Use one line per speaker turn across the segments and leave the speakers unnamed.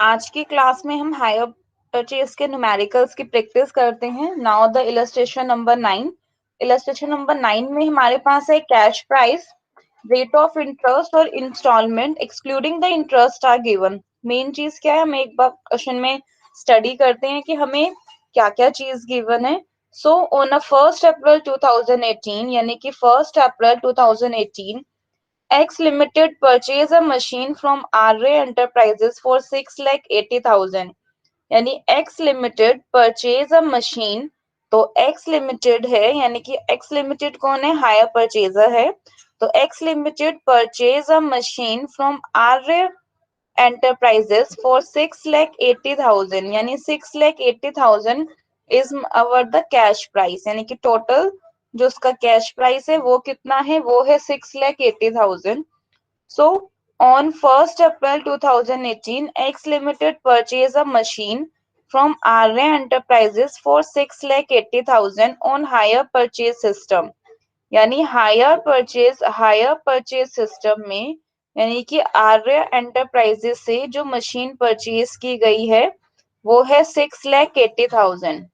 आज की क्लास में हम हायर परचेज के न्यूमेरिकल्स की प्रैक्टिस करते हैं। Now the illustration number 9। Illustration number 9 में हमारे पास है cash price, rate of interest और instalment excluding the interest are given. Main चीज क्या है, हम एक बार क्वेश्चन में स्टडी करते हैं कि हमें क्या क्या चीज गिवन है। सो ऑन 1 अप्रैल 2018 यानी कि 1 अप्रैल 2018 X Limited purchase a machine from Array Enterprises for 6,80,000। यानी X Limited purchase a machine, तो X Limited है यानी कि X Limited कौन है, हायर परचेजर है। तो X Limited purchase a machine from Array Enterprises for 6,80,000 यानी 6,80,000 is our the cash price, यानी कि टोटल जो उसका कैश प्राइस है वो कितना है, वो है 6,80,000। So, on 1st April 2018, X Limited purchased a machine from Array Enterprises for 6,80,000 on hire purchase system। यानी हायर परचेज सिस्टम में, यानी कि आर्य एंटरप्राइजेस से जो मशीन परचेज की गई है वो है 6,80,000।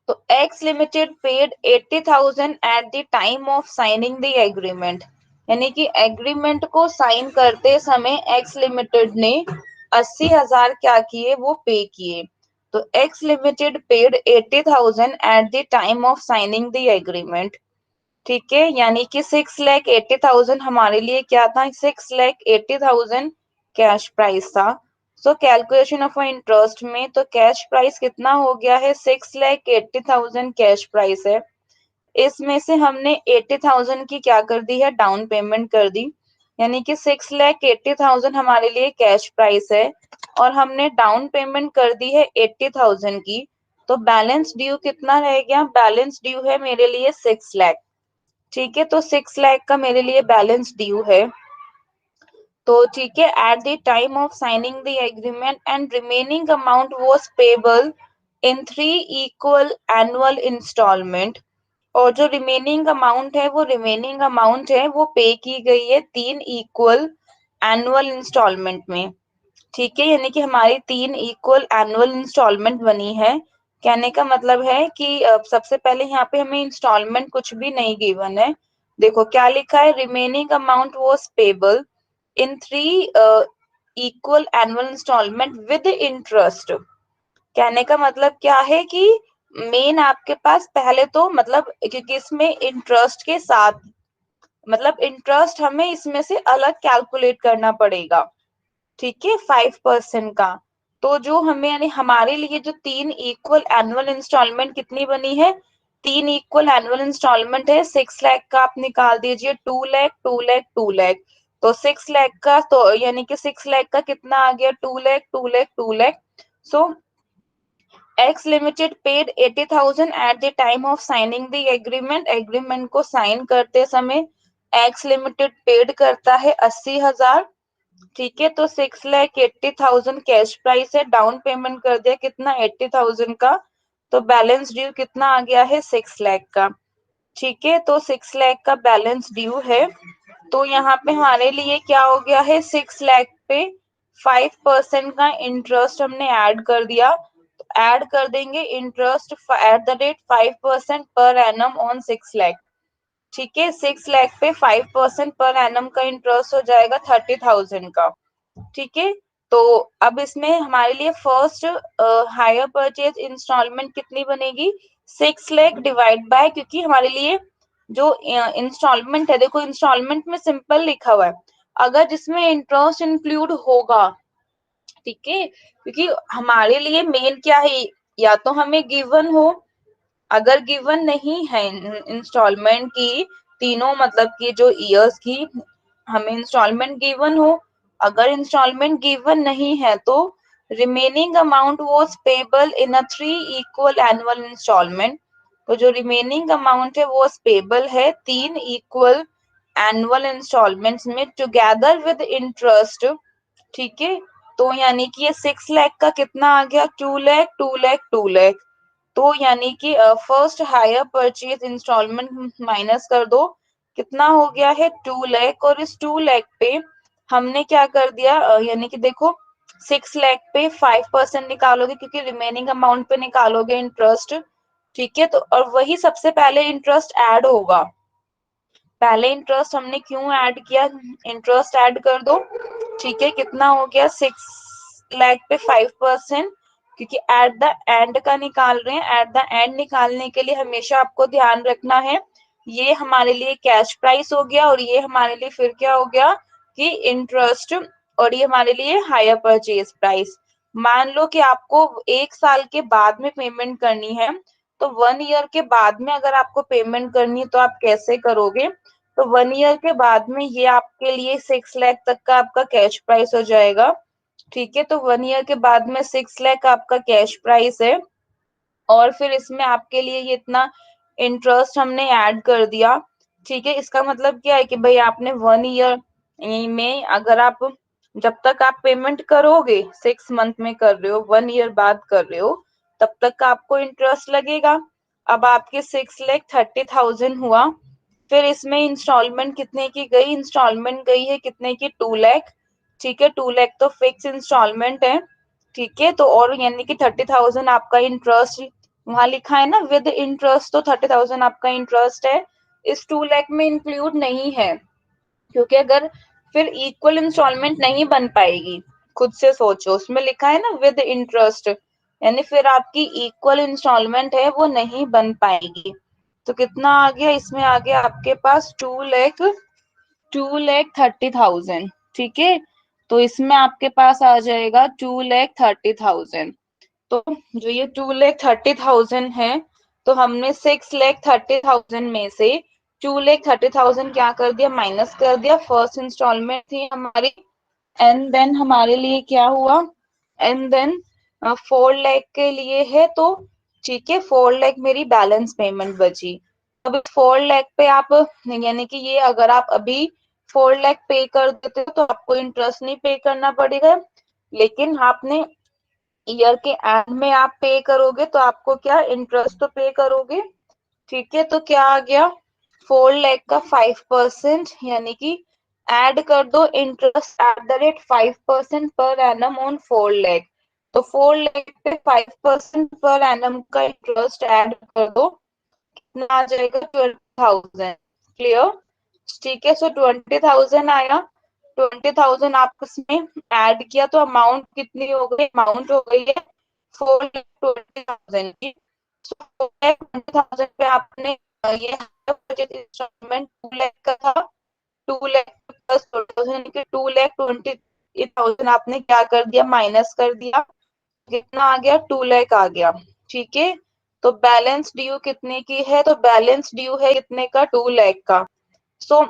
तो x limited paid 80,000 at the time of signing the agreement, यानी कि एग्रीमेंट को साइन करते समय एक्स लिमिटेड ने 80,000 क्या किए, वो पे किए। तो x limited paid 80,000 at the time of signing the agreement. ठीक है, यानी कि 6,80,000 हमारे लिए क्या था, 6,80,000 कैश प्राइस था। सो कैलकुलेशन ऑफ इंटरेस्ट में तो कैश प्राइस कितना हो गया है, 6,80,000 कैश प्राइस है। इसमें से हमने 80,000 की क्या कर दी है, डाउन पेमेंट कर दी, यानी कि 6,80,000 हमारे लिए कैश प्राइस है और हमने डाउन पेमेंट कर दी है 80,000 की। तो बैलेंस ड्यू कितना रह गया, बैलेंस ड्यू है मेरे लिए 6 लाख। ठीक है, तो 6 लाख का मेरे लिए बैलेंस ड्यू है। तो ठीक है, at the time of signing the agreement and remaining amount was payable in 3 equal annual instalment. और जो रिमेनिंग अमाउंट है, वो रिमेनिंग अमाउंट है वो पे की गई है 3 इक्वल एनुअल इंस्टॉलमेंट में। ठीक है, यानी कि हमारी 3 इक्वल एनुअल इंस्टॉलमेंट बनी है। कहने का मतलब है कि सबसे पहले यहाँ पे हमें इंस्टॉलमेंट कुछ भी नहीं गिवन है। देखो क्या लिखा है, remaining amount was payable in 3 equal annual instalment with interest. कहने का मतलब क्या है कि मेन आपके पास पहले तो मतलब, क्योंकि इसमें इंटरेस्ट के साथ, मतलब इंटरेस्ट हमें इसमें से अलग कैलकुलेट करना पड़ेगा। ठीक है, 5% का। तो जो हमें यानी हमारे लिए जो 3 इक्वल एनुअल इंस्टॉलमेंट कितनी बनी है, 3 इक्वल एनुअल इंस्टॉलमेंट है 6 लाख का, आप निकाल दीजिए 2 लाख 2 लाख 2 लाख। तो 6 लाख का, तो यानी कि 6 लाख का कितना आ गया, 2 lakh 2 lakh 2 lakh. So X limited paid 80,000 at the time of signing the agreement. Agreement को साइन करते समय एक्स लिमिटेड पेड करता है 80,000। ठीक है, तो 6,80,000 कैश प्राइस है, डाउन पेमेंट कर दिया कितना, 80,000 का। तो बैलेंस ड्यू कितना आ गया है, 6 लाख का। ठीक है, तो 6 लाख का बैलेंस ड्यू है। तो यहाँ पे हमारे लिए क्या हो गया है, 6 लाख पे 5% का इंटरेस्ट हमने ऐड कर दिया। तो ऐड कर देंगे इंटरेस्ट एट द रेट 5% पर एनम ऑन 6 लाख। ठीक है, 6 लाख पे 5% पर एनम का इंटरेस्ट हो जाएगा 30,000 का। ठीक है, तो अब इसमें हमारे लिए फर्स्ट हायर परचेज इंस्टॉलमेंट कितनी बनेगी, 6 लाख डिवाइड बाय, क्योंकि हमारे लिए जो इंस्टॉलमेंट है, देखो इंस्टॉलमेंट में सिंपल लिखा हुआ है, अगर जिसमें इंटरेस्ट इंक्लूड होगा। ठीक है, क्योंकि हमारे लिए मेन क्या है, या तो हमें गिवन हो, अगर गिवन नहीं है इंस्टॉलमेंट की तीनों मतलब की जो ईयर्स की, हमें इंस्टॉलमेंट गिवन हो। अगर इंस्टॉलमेंट गिवन नहीं है तो remaining amount was payable in a 3 equal annual instalment. तो जो रिमेनिंग अमाउंट है वो पेबल है 3 इक्वल एनुअल इंस्टॉलमेंट्स में टुगेदर विद इंटरेस्ट। ठीक है, तो यानी कि ये 6 लाख का कितना आ गया, 2 लाख 2 लाख 2 लाख। तो यानी कि first hire purchase instalment minus कर दो, कितना हो गया है 2 लाख, और इस 2 लाख पे हमने क्या कर दिया, यानी कि देखो 6 लाख पे 5% निकालोगे क्योंकि रिमेनिंग अमाउंट पे निकालोगे इंटरेस्ट, ठीक है। तो और वही सबसे पहले इंटरेस्ट ऐड होगा। पहले इंटरेस्ट हमने क्यों ऐड किया, इंटरेस्ट ऐड कर दो, ठीक है। कितना हो गया, 6 लाख पे 5%, क्योंकि एट द एंड का निकाल रहे हैं। एट द एंड निकालने के लिए हमेशा आपको ध्यान रखना है, ये हमारे लिए कैश प्राइस हो गया और ये हमारे लिए फिर क्या हो गया कि इंटरेस्ट, और ये हमारे लिए हायर परचेज प्राइस। मान लो कि आपको 1 साल के बाद में पेमेंट करनी है, तो 1 ईयर के बाद में अगर आपको पेमेंट करनी है तो आप कैसे करोगे, तो 1 ईयर के बाद में ये आपके लिए 6 लाख तक का आपका कैश प्राइस हो जाएगा, ठीक है। तो 1 ईयर के बाद में 6 लाख आपका कैश प्राइस है, और फिर इसमें आपके लिए ये इतना इंटरेस्ट हमने ऐड कर दिया, ठीक है। इसका मतलब क्या है कि भाई आपने 1 ईयर में, अगर आप जब तक आप पेमेंट करोगे 6 मंथ में कर रहे हो, 1 ईयर बाद कर रहे हो, तब तक का आपको इंटरेस्ट लगेगा। अब आपके 6,30,000 हुआ, फिर इसमें इंस्टॉलमेंट कितने की गई, इंस्टॉलमेंट गई है कितने की, 2 लाख, ठीक है। 2 लाख तो फिक्स इंस्टॉलमेंट है, ठीक है। तो और यानी कि 30,000 आपका इंटरेस्ट, वहां लिखा है ना विद इंटरेस्ट, तो 30,000 आपका इंटरेस्ट है, इस 2 लाख में इंक्लूड नहीं है, क्योंकि अगर फिर इक्वल इंस्टॉलमेंट नहीं बन पाएगी। खुद से सोचो, उसमें लिखा है ना विद इंटरेस्ट, यानी फिर आपकी इक्वल इंस्टॉलमेंट है वो नहीं बन पाएगी। तो कितना आ गया, इसमें आ गया आपके पास 2,30,000, ठीक है। तो इसमें आपके पास आ जाएगा 2,30,000। तो जो ये 2,30,000 है, तो हमने 6,30,000 में से 2,30,000 क्या कर दिया, माइनस कर दिया। फर्स्ट इंस्टॉलमेंट थी हमारी, एंड देन हमारे लिए क्या हुआ, एंड देन 4 लाख के लिए है, तो ठीक है 4 लाख मेरी बैलेंस पेमेंट बची। अब 4 लाख पे आप, यानी कि ये अगर आप अभी 4 लाख पे कर देते हो तो आपको इंटरेस्ट नहीं पे करना पड़ेगा, लेकिन आपने ईयर के एंड में आप पे करोगे तो आपको क्या इंटरेस्ट तो पे करोगे, ठीक है। तो क्या आ गया, 4 लाख का 5%, यानी कि ऐड कर दो इंटरेस्ट एट द रेट 5% पर एनम ऑन 4 लाख। तो 4 लाख पे 5% पर एनम का इंटरेस्ट ऐड कर दो, कितना आ जाएगा, 20,000। क्लियर, ठीक है। सो 20,000 आया, 20,000 आप उसमें ऐड किया तो अमाउंट कितनी हो गई, अमाउंट हो गई है 4,20,000 की। सो 4,20,000 पे आपने ये इंस्टॉलमेंट 2 लाख का था, 2 लाख प्लस 20,000 के 2,20,000 आपने क्या कर दिया, माइनस कर दिया, कितना आ गया, 2 लाख आ गया, ठीक है। तो बैलेंस ड्यू कितने की है, तो बैलेंस ड्यू है कितने का, 2 लाख का। सो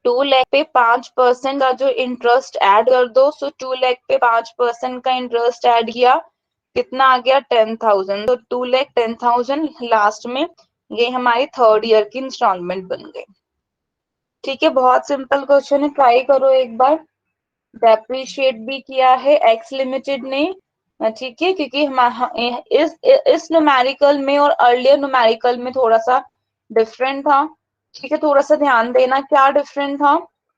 2 लाख पे 5% का जो इंटरेस्ट ऐड कर दो, सो 2 लाख पे 5% का इंटरेस्ट ऐड किया, कितना आ गया, 10,000। तो 2,10,000 लास्ट में ये हमारी थर्ड ईयर की इंस्टॉलमेंट बन गई, ठीक है। बहुत सिंपल क्वेश्चन है, ट्राई करो एक बार। डेप्रिशिएट भी किया है एक्स लिमिटेड ने, ठीक है, क्योंकि हम इस न्यूमेरिकल में और अर्लियर न्यूमेरिकल में थोड़ा सा डिफरेंट था, ठीक है। थोड़ा सा ध्यान देना क्या डिफरेंट था,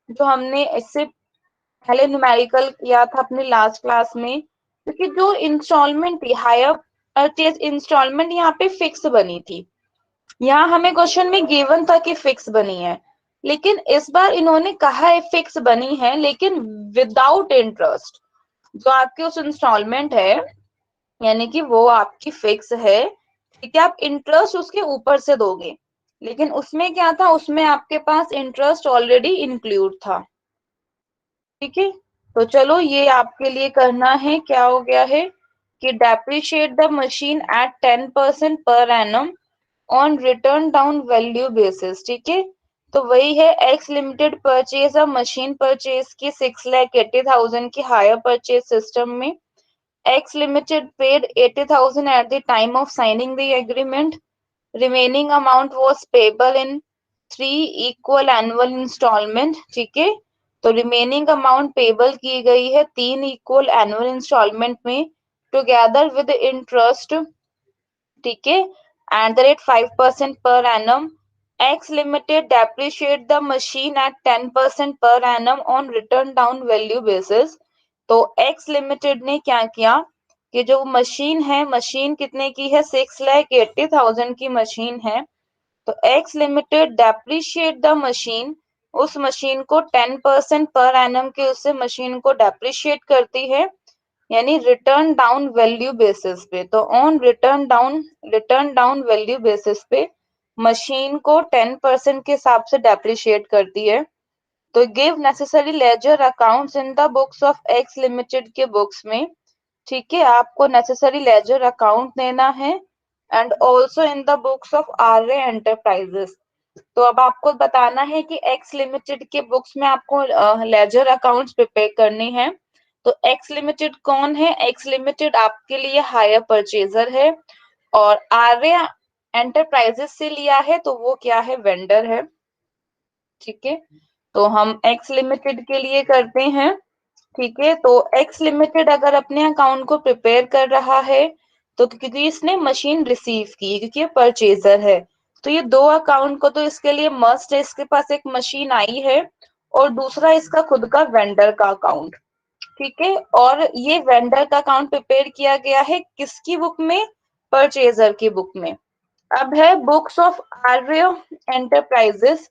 जो हमने इससे पहले न्यूमेरिकल किया था अपने लास्ट क्लास में, क्योंकि जो इंस्टॉलमेंट थी हायर परचेज इंस्टॉलमेंट यहाँ पे फिक्स बनी थी। यहाँ हमें क्वेश्चन में गिवन था कि फिक्स बनी है, लेकिन इस बार इन्होंने कहा है फिक्स बनी है लेकिन विदाउट इंटरेस्ट। जो आपकी उस इंस्टॉलमेंट है, यानी कि वो आपकी फिक्स है, ठीक है, आप इंटरेस्ट उसके ऊपर से दोगे, लेकिन उसमें क्या था, उसमें आपके पास इंटरेस्ट ऑलरेडी इंक्लूड था, ठीक है। तो चलो ये आपके लिए करना है, क्या हो गया है कि डेप्रिशिएट द मशीन एट 10% पर annum on written down value basis, ठीक है। तो वही है, X limited purchase a machine purchase की 6,80,000 की हायर परचेज सिस्टम में, X limited paid 80,000 at the time of signing the agreement, remaining amount was payable in 3 equal annual instalment, ठीक है। तो रिमेनिंग अमाउंट पेबल की गई है 3 इक्वल एनुअल इंस्टॉलमेंट में, टुगेदर विद इंटरेस्ट, ठीक है, at the rate 5% per annum X Limited depreciate the machine at 10% per annum on return down value basis। तो X Limited ने क्या किया कि जो मशीन है, मशीन कितने की है, 6,80,000 की मशीन है। तो X Limited depreciate the machine, उस मशीन को 10% पर एनम के उससे मशीन को डेप्रिशिएट करती है, यानी रिटर्न डाउन वैल्यू बेसिस पे। तो on written down value basis पे मशीन को 10% के हिसाब से डेप्रिशिएट करती है। तो give necessary ledger accounts in the books of x limited के बुक्स में। ठीक है, आपको नेसेसरी लेजर अकाउंट देना है and also in the books of Arya enterprises. तो अब आपको बताना है कि एक्स लिमिटेड के बुक्स में आपको लेजर अकाउंट्स प्रिपेयर करनी है। तो एक्स लिमिटेड कौन है? एक्स लिमिटेड आपके लिए हायर परचेजर है, और आर्य एंटरप्राइजेस से लिया है तो वो क्या है? वेंडर है। ठीक है, तो हम एक्स लिमिटेड के लिए करते हैं। ठीक है, तो एक्स लिमिटेड अगर अपने अकाउंट को प्रिपेयर कर रहा है तो क्योंकि इसने मशीन रिसीव की, क्योंकि ये परचेजर है, तो ये दो अकाउंट को तो इसके लिए मस्ट है। इसके पास एक मशीन आई है और दूसरा इसका खुद का वेंडर का अकाउंट। ठीक है, और ये वेंडर का अकाउंट प्रिपेयर किया गया है किसकी बुक में? परचेजर की बुक में। अब है books of Arya enterprises.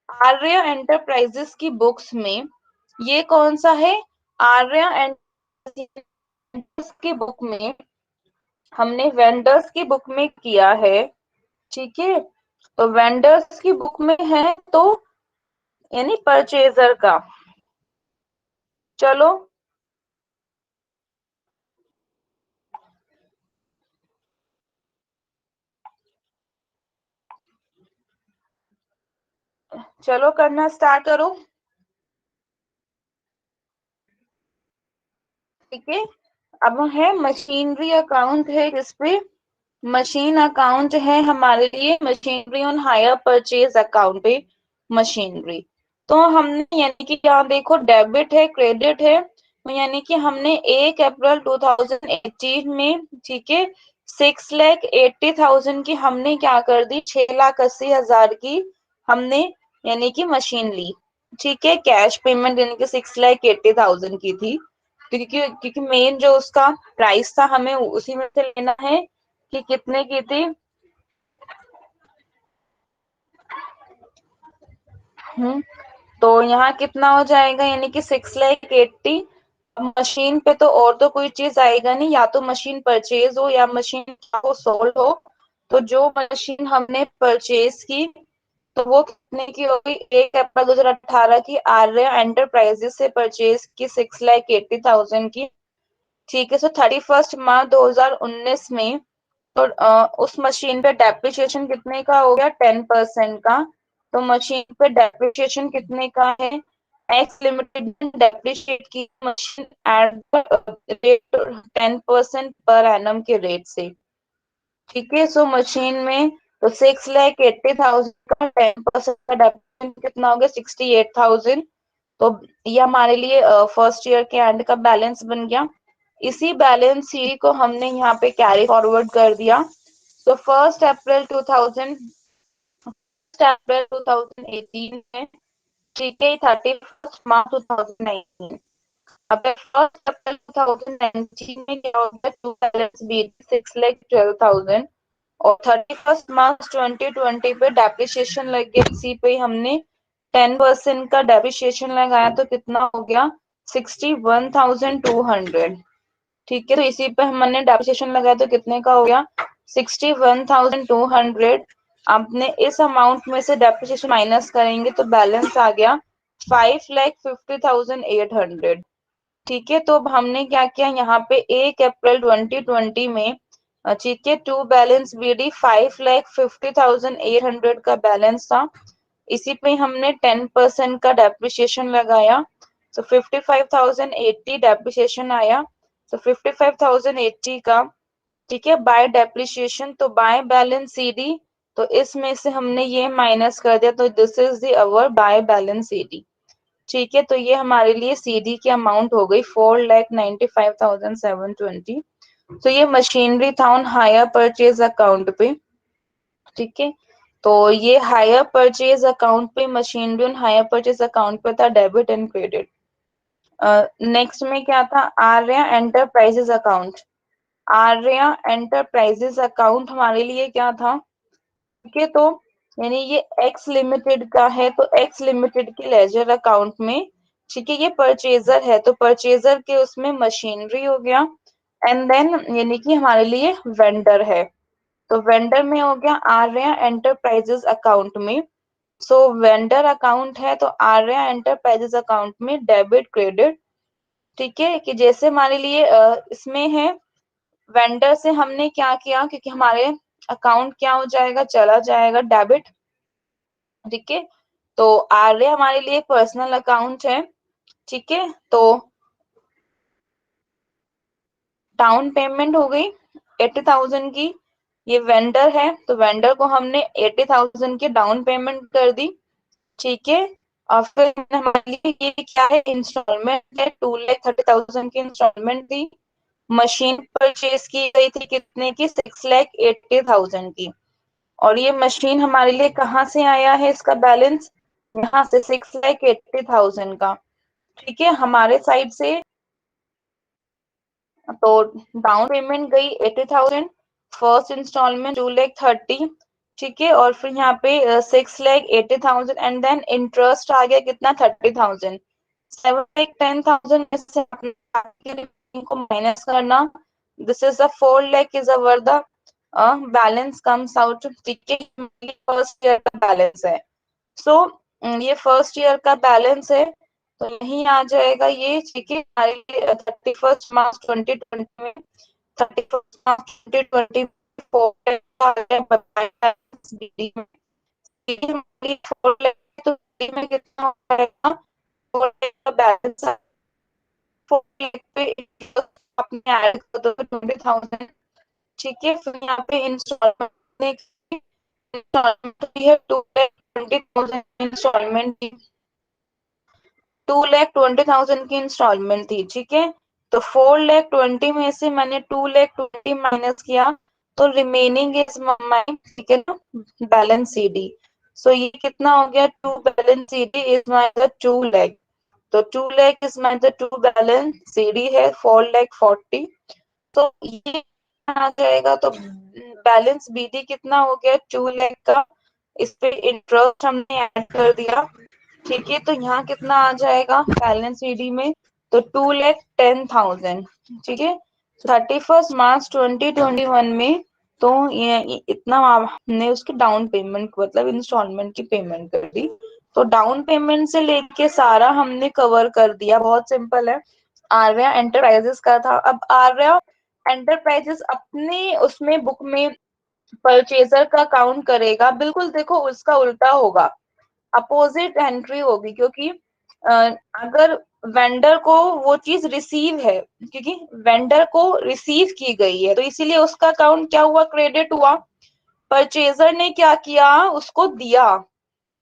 Arya enterprises की बुक्स में ये कौन सा है? आर्य एंटरप्राइजेस की बुक में हमने वेंडर्स की बुक में किया है। ठीक है, तो वेंडर्स की बुक में है तो यानी परचेजर का। चलो चलो करना स्टार्ट करो। ठीक है, अब है मशीनरी अकाउंट है जिसपे मशीन अकाउंट है हमारे लिए machinery on hire purchase account पे मशीनरी। तो हमने यानी कि यहाँ देखो डेबिट है क्रेडिट है, तो यानी कि हमने 1 अप्रैल 2018 में, ठीक है, 6,80,000 की हमने क्या कर दी, 6,80,000 की हमने यानी कि मशीन ली। ठीक है, कैश पेमेंट यानी कि 6,80,000 की थी, क्योंकि क्योंकि मेन जो उसका प्राइस था हमें उसी में से लेना है कि कितने की थी। तो यहाँ कितना हो जाएगा, यानी कि 6,80,000। मशीन पे तो और तो कोई चीज आएगा नहीं, या तो मशीन परचेज हो या मशीन को सोल्ड हो। तो जो मशीन हमने परचेज की तो वो कितने की होगी? 1 अप्रैल 2018 की आर्य एंटरप्राइजेस से परचेज की 6,80,000 की। ठीक है, सो 31 मार्च 2019 में तो उस मशीन पे डेप्रिसिएशन कितने का हो गया? 10% का। तो मशीन पे डेप्रिसिएशन कितने का है? एक्स लिमिटेड डेप्रिशिएट की मशीन एट रेट 10% पर एनम के रेट से। ठीक है, सो मशीन में तो 6,80,000 का 10% का डेप्रिसिएशन कितना हो गया? 68,000। तो ये हमारे लिए फर्स्ट ईयर के एंड का बैलेंस बन गया। इसी बैलेंस शीट को हमने यहाँ पे कैरी फॉरवर्ड कर दिया। तो 1 अप्रैल 2018 में, ठीक है, 31 मार्च 2019। अब 1 अप्रैल 2019 में क्या होगा? टू बैलेंस बी 6,12,000, और 31 मार्च 2020 पे डेप्रिसिएशन लग गया, इसी पे हमने 10% का डेप्रिसिएशन लगाया तो कितना हो गया? 61,200। ठीक है, तो इसी पे हमने डेप्रिसिएशन लगाया तो कितने का हो गया? 61,200। आपने इस अमाउंट में से डेप्रिसिएशन माइनस करेंगे तो बैलेंस आ गया 5,50,800। ठीक है, तो अब हमने क्या किया यहाँ पे 1 अप्रैल 2020 में, ठीक है, टू बैलेंस बीडी 5,50,800 का बैलेंस था। इसी पे हमने 10% का डेप्रिसिएशन लगाया तो 55,080 डेप्रिसिएशन आया। तो 55,080 का, ठीक है, बाय डेप्रिसिएशन, तो बाय बैलेंस सीडी, तो इसमें से हमने ये माइनस कर दिया, तो this is the our by balance CD. ठीक है, तो ये हमारे लिए सीडी की अमाउंट हो गई 4,95,720। तो ये मशीनरी था ऑन हायर परचेज अकाउंट पे। ठीक है, तो ये हायर परचेज अकाउंट पे, machinery on hire purchase account पे था डेबिट एंड क्रेडिट। नेक्स्ट में क्या था, Arya enterprises account. Arya enterprises account हमारे लिए क्या था, ठीक है, तो यानी ये एक्स लिमिटेड का है, तो एक्स लिमिटेड के लेजर अकाउंट में, ठीक है, ये परचेजर है, तो परचेजर के उसमें मशीनरी हो गया, एंड देन यानी कि हमारे लिए वेंडर है, तो वेंडर में हो गया आर्या एंटरप्राइजेस अकाउंट में। सो वेंडर अकाउंट है तो आर्या एंटरप्राइजेस अकाउंट में डेबिट क्रेडिट, ठीक है, कि जैसे हमारे लिए इसमें है वेंडर से हमने क्या किया, क्योंकि हमारे अकाउंट क्या हो जाएगा, चला जाएगा डेबिट, ठीक है, तो आर्य हमारे लिए पर्सनल अकाउंट है, ठीक है, तो डाउन पेमेंट हो गई 80,000 की, ये वेंडर है तो वेंडर को हमने 80,000 की डाउन पेमेंट कर दी, ठीक है, और फिर हमारे लिए ये क्या है, इंस्टॉलमेंट है, 2,30,000 की इंस्टॉलमेंट थी। मशीन परचेज की गई थी कितने की, 6,80,000 की, और ये मशीन हमारे लिए कहाँ से आया है, इसका बैलेंस यहाँ से 6,80,000 का, ठीक है, हमारे साइड से, तो डाउन पेमेंट गई 80,000, फर्स्ट इंस्टॉलमेंट 2,30,000, ठीक है, और फिर यहाँ पे 6,80,000 एंड देन इंटरेस्ट आ गया कितना, 30,000, 7,10,000 में से को माइनस करना, this is the 4 lakh is our the balance comes out, ठीक है, फर्स्ट ईयर का बैलेंस है। सो ये फर्स्ट ईयर का बैलेंस है, तो यही आ जाएगा ये, ठीक है, हमारे लिए 31 मार्च 2020 में, 31 मार्च 2020 में, ठीक है, हमारी 4 लाख, तो BD में कितना हो जाएगा, 4 लाख का बैलेंस, 4 लाख पे आपने ऐड कर दो 20,000, ठीक है, फिर यहाँ पे इंस्टॉलमेंट, इंस्टॉलमेंट भी है 2,20,000 इंस्टॉलमेंट दी, 2,20,000 की इंस्टॉलमेंट थी, ठीक है, तो 4,20,000 में से मैंने 2,20,000 माइनस किया, तो रिमेनिंग इज माई, ठीक है ना, बैलेंस सीडी, सो ये कितना हो गया, to balance CD is my the 2 lakh, तो 2 lakh is my the to balance CD है 4,40,000, तो ये आ जाएगा, तो बैलेंस बीडी कितना हो गया, 2 लाख का, इस पे इंटरेस्ट हमने ऐड कर दिया, ठीक है, तो यहाँ कितना आ जाएगा बैलेंस ईडी में, तो 2,10,000, ठीक है, 31 मार्च 2021 में, तो ये इतना हमने उसकी डाउन पेमेंट मतलब इंस्टॉलमेंट की पेमेंट कर दी, तो डाउन पेमेंट से लेके सारा हमने कवर कर दिया, बहुत सिंपल है। आर्या एंटरप्राइजेस का था, अब आर्या एंटरप्राइजेस अपने उसमें बुक में परचेजर का काउंट करेगा, बिल्कुल देखो उसका उल्टा होगा, अपोजिट एंट्री होगी, क्योंकि अगर वेंडर को वो चीज रिसीव है, क्योंकि वेंडर को रिसीव की गई है, तो इसीलिए उसका अकाउंट क्या हुआ, क्रेडिट हुआ, परचेजर ने क्या किया, उसको दिया,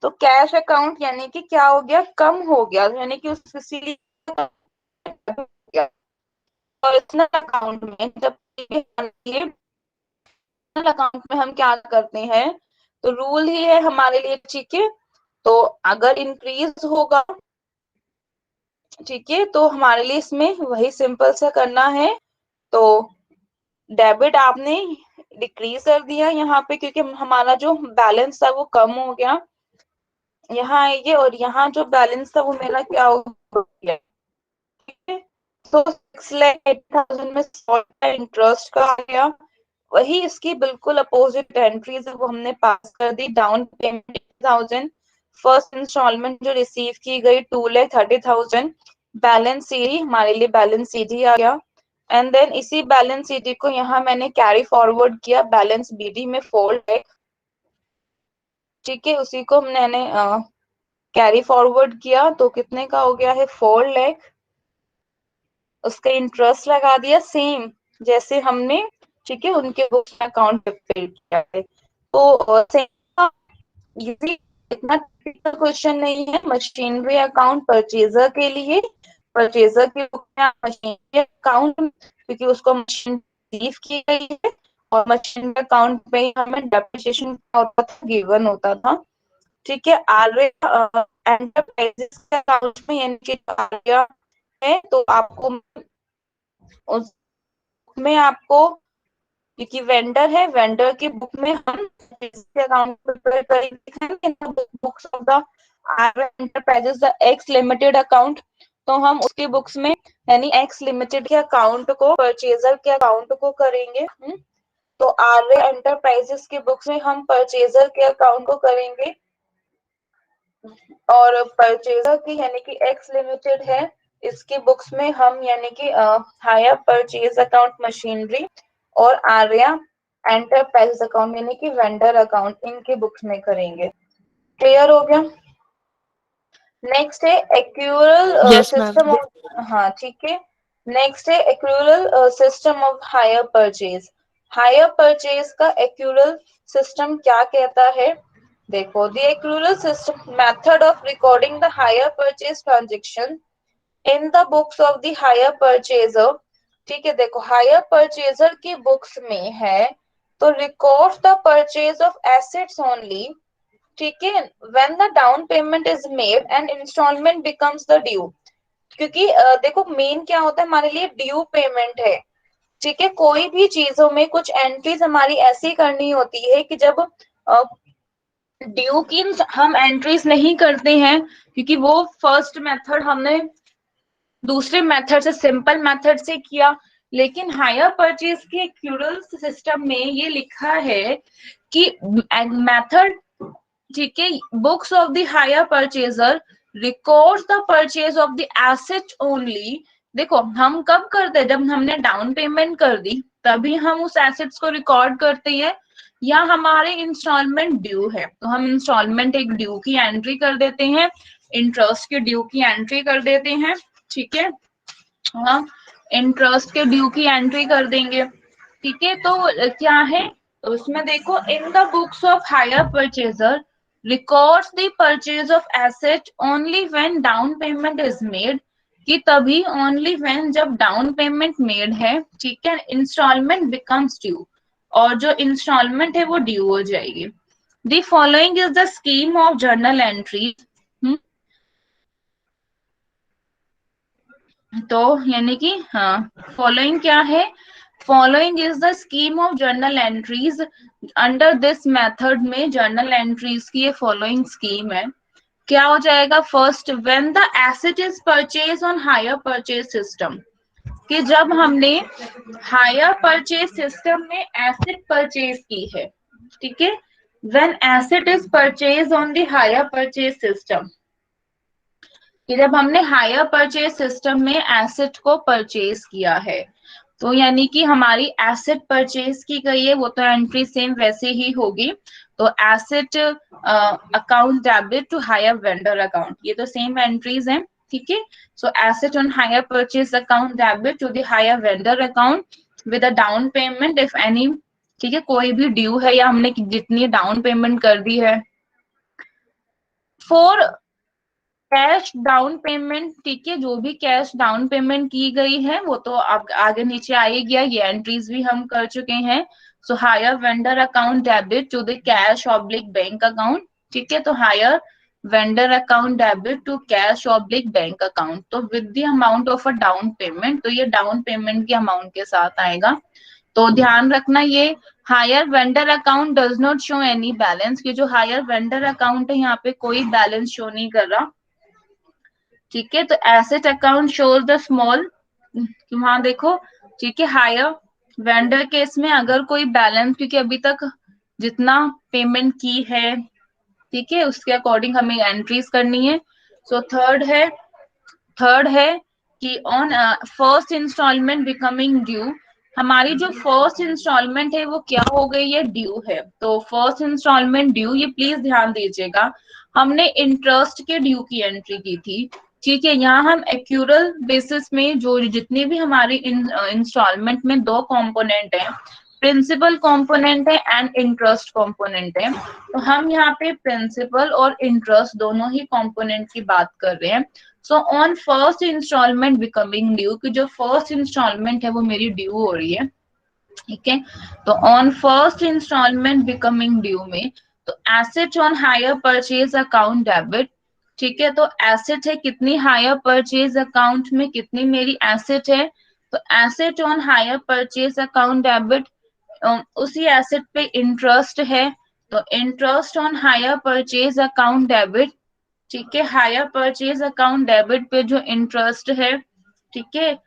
तो कैश अकाउंट यानी कि क्या हो गया, कम हो गया, यानी कि उस इसीलिए पर्सनल अकाउंट में, जब पर्सनल अकाउंट में हम क्या करते हैं, तो रूल ही है हमारे लिए, ठीक है, तो अगर इंक्रीज होगा, ठीक है, तो हमारे लिए इसमें वही सिंपल सा करना है, तो डेबिट आपने डिक्रीज कर दिया यहाँ पे, क्योंकि हमारा जो बैलेंस था वो कम हो गया, यहाँ आएंगे, और यहाँ जो बैलेंस था वो मेरा क्या हो गया, ठीक है, तो 6,80,000 में इंटरेस्ट का आ गया, वही इसकी बिल्कुल अपोजिट एंट्रीज है वो हमने पास कर दी, डाउन पेमेंट 80,000, फर्स्ट इंस्टॉलमेंट जो रिसीव की गई 2,30,000, बैलेंस सीडी हमारे लिए बैलेंस सीडी आ गया, एंड देन इसी बैलेंस सीडी को यहाँ मैंने कैरी फॉरवर्ड किया बैलेंस बीडी में 4 लाख, ठीक है, उसी को मैंने कैरी फॉरवर्ड किया, तो कितने का हो गया है, 4 लाख, उसका इंटरेस्ट लगा दिया सेम जैसे हमने, ठीक है, उनके बुक्स में अकाउंट फिल किया है, तो सेम, इजी, इतना टिपिकल क्वेश्चन नहीं है, मशीनरी अकाउंट परचेजर के लिए, परचेजर के बुक में मशीनरी अकाउंट, क्योंकि उसको मशीन रिसीव की गई है, और मशीन अकाउंट में ही हमें डेप्रिसिएशन होता था, गिवन होता था। ठीक है, आर्या एंटरप्राइजेस के अकाउंट में यानी कि आर्या है तो आपको उसमें आपको क्योंकि वेंडर है, वेंडर की बुक में हम अकाउंट प्रिपेयर करेंगे books of the Arya enterprises the x limited account, तो हम उसकी बुक्स में यानी एक्स लिमिटेड के अकाउंट को परचेजर के अकाउंट को करेंगे। तो आर्या एंटरप्राइजेस की बुक्स में हम परचेजर के अकाउंट को करेंगे और परचेजर की यानी कि एक्स लिमिटेड है, इसकी बुक्स में हम यानी कि हायर परचेज अकाउंट मशीनरी और आर्या एंटरप्राइज अकाउंट यानी कि वेंडर अकाउंट इनके बुक्स में करेंगे। क्लियर हो गया? नेक्स्ट है accrual
yes ma'am.
System of, हाँ ठीक है। नेक्स्ट है accrual system of hire purchase. Hire purchase का एक्यूरल सिस्टम क्या कहता है? देखो, the accrual system method of recording the hire purchase transaction in the books of the hire purchaser. ठीक है, देखो हायर परचेजर की बुक्स में है तो record the purchase of assets only. ठीक है, when the down payment is made and instalment becomes the due. क्योंकि देखो मेन क्या होता है हमारे लिए, ड्यू पेमेंट है। ठीक है, कोई भी चीजों में कुछ एंट्रीज हमारी ऐसी करनी होती है कि जब ड्यू की हम एंट्रीज नहीं करते हैं, क्योंकि वो फर्स्ट मेथड हमने दूसरे मेथड से, सिंपल मेथड से किया, लेकिन हायर परचेज के एक्यूरल सिस्टम में ये लिखा है कि मेथड, ठीक है, books of the hire purchaser records the purchase of the asset only. देखो हम कब करते हैं, जब हमने डाउन पेमेंट कर दी तभी हम उस एसेट्स को रिकॉर्ड करते हैं, या हमारे इंस्टॉलमेंट ड्यू है तो हम इंस्टॉलमेंट एक ड्यू की एंट्री कर देते हैं, इंटरेस्ट के ड्यू की एंट्री कर देते हैं। ठीक है, हम इंटरेस्ट के ड्यू की एंट्री कर देंगे। ठीक है, तो क्या है, तो उसमें देखो in the books of hire purchaser records the purchase of asset only when down payment is made, कि तभी ओनली व्हेन जब डाउन पेमेंट मेड है, ठीक है, इंस्टॉलमेंट बिकम्स ड्यू, और जो इंस्टॉलमेंट है वो ड्यू हो जाएगी। The following is the scheme of journal entry. तो यानी कि हाँ, फॉलोइंग क्या है, following is the scheme of journal entries under this method में जर्नल एंट्रीज की ये फॉलोइंग स्कीम है। क्या हो जाएगा, first when the asset is purchase on hire purchase system, कि जब हमने हायर परचेज सिस्टम में एसेट परचेज की है। ठीक है, when asset is purchase on the hire purchase system, कि जब हमने हायर परचेज सिस्टम में एसेट को परचेज किया है, तो यानी कि हमारी एसेट परचेज की गई है, वो तो एंट्री सेम वैसे ही होगी। तो asset account debit to hire vendor account, ये तो सेम एंट्रीज हैं। ठीक है, so asset on hire purchase account debit to the hire vendor account with a down payment if any. ठीक है, कोई भी ड्यू है या हमने जितनी डाउन पेमेंट कर दी है। फॉर कैश डाउन पेमेंट, ठीक है, जो भी कैश डाउन पेमेंट की गई है वो तो अब आगे नीचे आएगी, ये एंट्रीज भी हम कर चुके हैं। So hire vendor account debit to the cash oblique bank account. ठीक है, तो hire vendor account debit to cash oblique bank account, तो with the amount of a down payment, तो ये डाउन पेमेंट के अमाउंट के साथ आएगा। तो ध्यान रखना, ये higher vendor account does not show any balance, कि जो हायर वेंडर अकाउंट है यहाँ पे कोई बैलेंस शो नहीं कर रहा। ठीक है, तो asset account shows the small, वहां देखो। ठीक है, हायर वेंडर केस में अगर कोई बैलेंस, क्योंकि अभी तक जितना पेमेंट की है, ठीक है, उसके अकॉर्डिंग हमें एंट्रीज करनी है। सो थर्ड है कि on first instalment becoming due, हमारी जो फर्स्ट इंस्टॉलमेंट है वो क्या हो गई है, ड्यू है। तो फर्स्ट इंस्टॉलमेंट ड्यू, ये प्लीज ध्यान दीजिएगा, हमने इंटरेस्ट के ड्यू की एंट्री की थी। ठीक है, यहाँ हम एक्यूरल बेसिस में जो जितनी भी हमारी इंस्टॉलमेंट में दो कंपोनेंट हैं, प्रिंसिपल कंपोनेंट है एंड इंटरेस्ट कंपोनेंट है, तो हम यहाँ पे प्रिंसिपल और इंटरेस्ट दोनों ही कंपोनेंट की बात कर रहे हैं। So on first instalment becoming due, कि जो फर्स्ट इंस्टॉलमेंट है वो मेरी ड्यू हो रही है। ठीक है। तो on first instalment becoming due में, तो asset on hire purchase account debit, ठीक है। तो एसेट है कितनी, हायर परचेज अकाउंट में कितनी मेरी एसेट है, तो asset on hire purchase account debit, उसी एसेट पे इंटरेस्ट है, तो interest on hire purchase account debit, ठीक है। हायर परचेज अकाउंट डेबिट पे जो इंटरेस्ट है, ठीक है,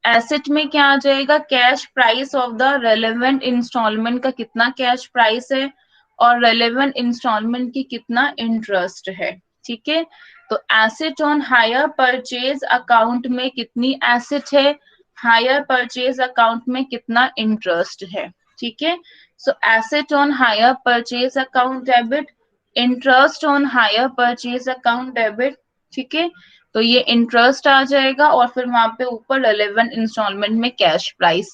एसेट में क्या आ जाएगा, cash price of the relevant instalment का कितना कैश प्राइस है, और रेलेवेंट इंस्टॉलमेंट की कितना इंटरेस्ट है, ठीक है। तो asset on hire purchase account में कितनी एसेट है, हायर परचेज अकाउंट में कितना इंटरेस्ट है, ठीक है। So asset on hire purchase account debit, interest on hire purchase account debit, ठीक है। तो ये इंटरेस्ट आ जाएगा, और फिर वहां पे ऊपर रेलेवेंट इंस्टॉलमेंट में कैश प्राइस,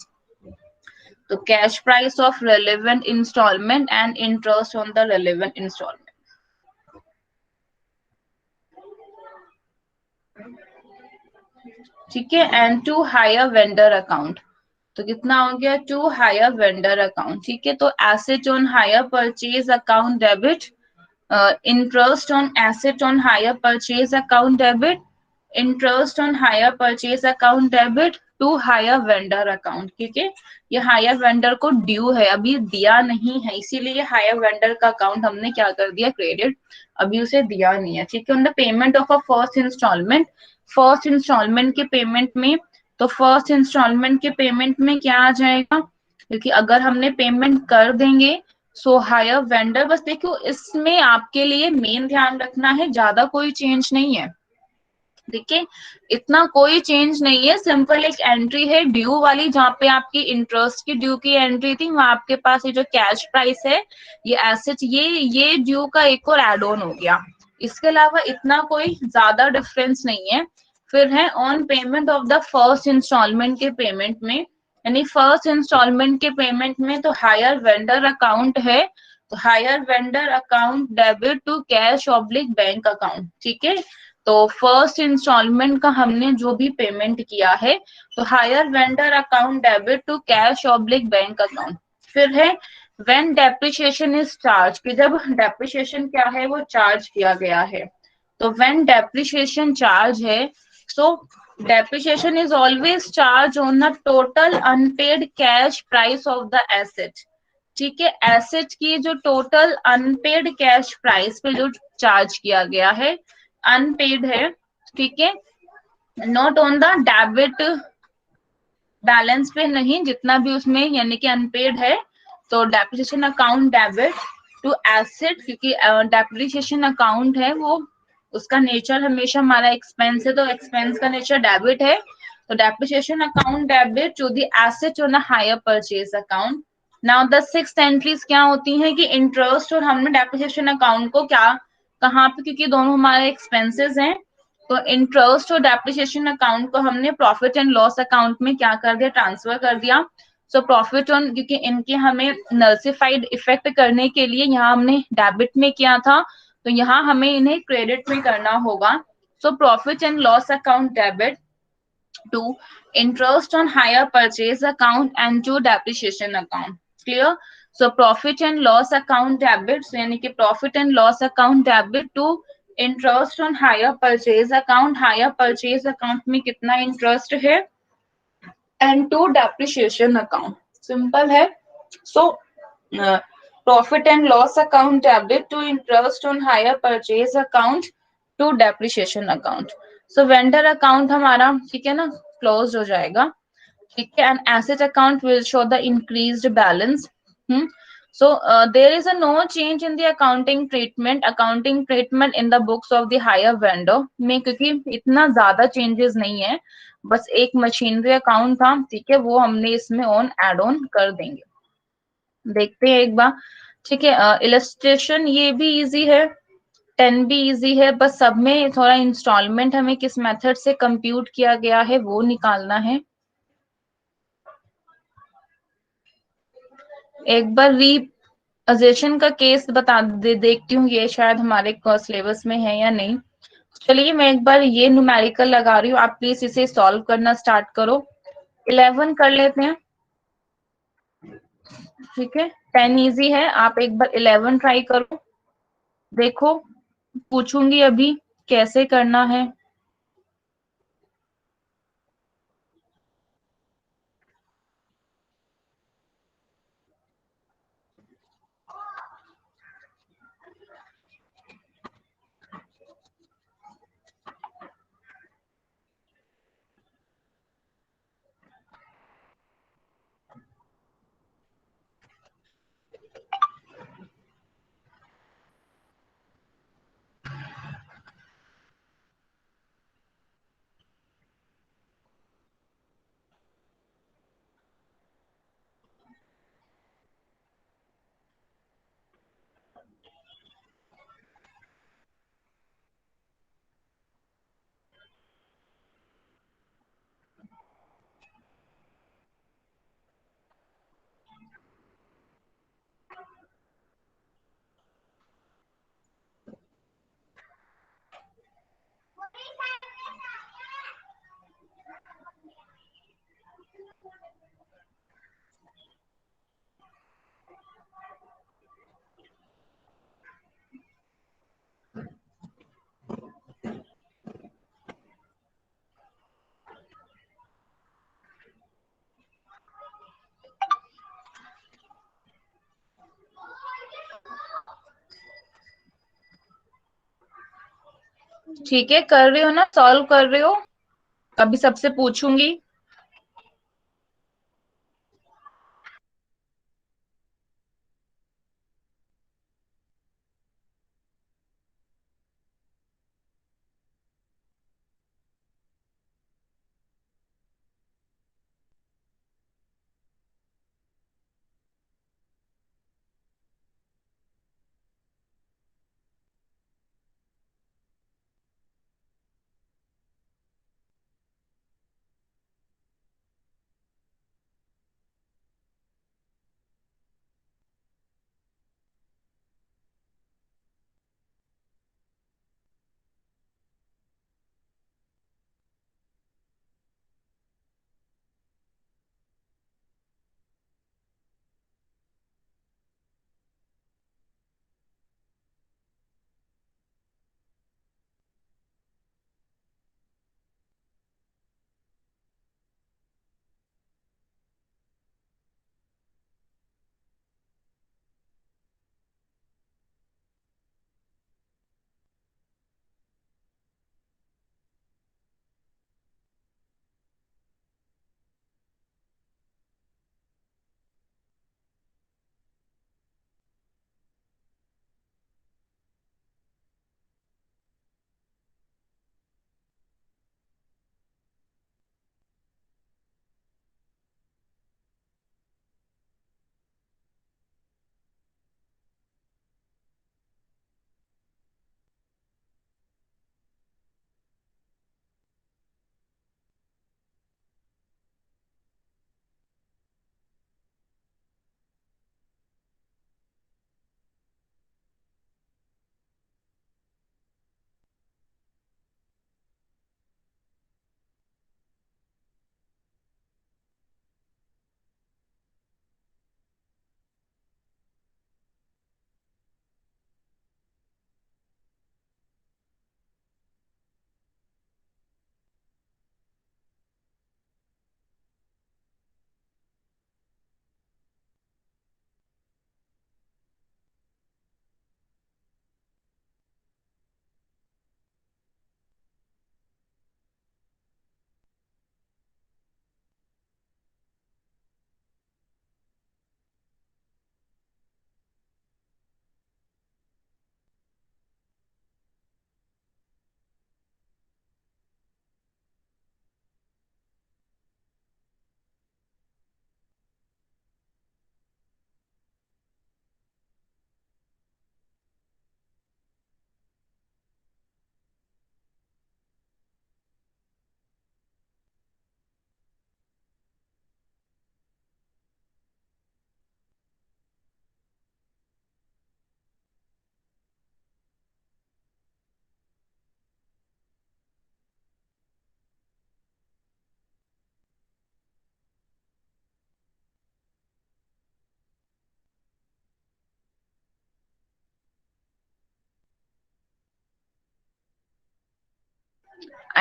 तो cash price of relevant instalment and interest on the relevant instalment, ठीक है। And to hire vendor account, तो कितना हो गया, टू हायर वेंडर अकाउंट, ठीक है। तो asset on hire purchase account debit, interest on asset on hire purchase account debit, interest on hire purchase account debit to hire vendor account, ठीक है। ये हायर वेंडर को ड्यू है, अभी दिया नहीं है, इसीलिए हायर वेंडर का अकाउंट हमने क्या कर दिया, क्रेडिट, अभी उसे दिया नहीं है, ठीक है। On the payment of a first instalment, first instalment के पेमेंट में, तो फर्स्ट इंस्टॉलमेंट के पेमेंट में क्या आ जाएगा, क्योंकि अगर हमने पेमेंट कर देंगे, सो हायर वेंडर, बस देखो इसमें आपके लिए मेन ध्यान रखना है, ज्यादा कोई चेंज नहीं है, देखिए इतना कोई चेंज नहीं है, सिंपल एक एंट्री है ड्यू वाली, जहाँ पे आपकी इंटरेस्ट की ड्यू की एंट्री थी, वहां आपके पास ये जो कैश प्राइस है, ये एसेट, ये ड्यू का एक और एड ऑन हो गया, इसके अलावा इतना कोई ज्यादा डिफरेंस नहीं है। फिर है on payment of the first instalment के पेमेंट में, यानी फर्स्ट इंस्टॉलमेंट के पेमेंट में, तो हायर वेंडर अकाउंट है, तो hire vendor account debit to cash oblique bank account, ठीक है। तो फर्स्ट इंस्टॉलमेंट का हमने जो भी पेमेंट किया है, तो hire vendor account debit to cash oblique bank account. फिर है व्हेन डेप्रिसिएशन इज चार्ज, कि जब डेप्रिसिएशन क्या है, वो चार्ज किया गया है, तो व्हेन डेप्रिसिएशन चार्ज है, सो depreciation is always charged on the total unpaid cash price of the asset, ठीक है। एसेट की जो टोटल अनपेड कैश प्राइस पे जो चार्ज किया गया है, अनपेड है, ठीक है, not on the debit balance पे नहीं, जितना भी उसमें यानी कि अनपेड है, तो depreciation account debit to asset, क्योंकि डेप्रिसिएशन अकाउंट है वो, उसका नेचर हमेशा हमारा एक्सपेंस है, तो एक्सपेंस का नेचर डेबिट है, तो depreciation account debit to the asset on a hire purchase account. Now the sixth entries क्या होती हैं, कि इंटरेस्ट, और हमने डेप्रिसिएशन अकाउंट को क्या, कहाँ पे, क्योंकि दोनों हमारे एक्सपेंसेस हैं, तो इंटरेस्ट और डेप्रिसिएशन अकाउंट को हमने प्रॉफिट एंड लॉस अकाउंट में क्या कर दिया, ट्रांसफर कर दिया। सो प्रॉफिट ऑन, क्योंकि इनके हमें नल्सिफाइड इफेक्ट करने के लिए यहाँ हमने डेबिट में किया था, तो यहाँ हमें इन्हें क्रेडिट में करना होगा। So profit and loss account debit to interest on hire purchase account and to depreciation account, clear. So profit and loss account debit, यानी कि profit and loss account debit to interest on hire purchase account, hire purchase account में कितना interest है, and to depreciation account, simple है। So profit and loss account debit to interest on hire purchase account to depreciation account. So vendor account हमारा, ठीक है ना, close हो जाएगा, ठीक है। And asset account will show the increased balance. So there is a no change in the accounting treatment in the books of the hire vendor में, क्योंकि इतना ज्यादा चेंजेस नहीं है, बस एक मशीनरी अकाउंट था, ठीक है, वो हमने इसमें ऑन एड ऑन कर देंगे। देखते हैं एक बार, ठीक है। इलस्ट्रेशन ये भी इजी है, 10 भी इजी है, बस सब में थोड़ा इंस्टॉलमेंट हमें किस मेथड से कंप्यूट किया गया है वो निकालना है। एक बार रीअजेशन का केस देखती हूँ, ये शायद हमारे सिलेबस में है या नहीं। चलिए मैं एक बार ये न्यूमेरिकल लगा रही हूँ, आप प्लीज इसे सॉल्व करना स्टार्ट करो। 11 कर लेते हैं। ठीक है, 10 इजी है, आप एक बार 11 ट्राई करो, देखो, पूछूंगी अभी कैसे करना है। ठीक है, कर रहे हो ना, सॉल्व कर रहे हो, अभी सबसे पूछूंगी।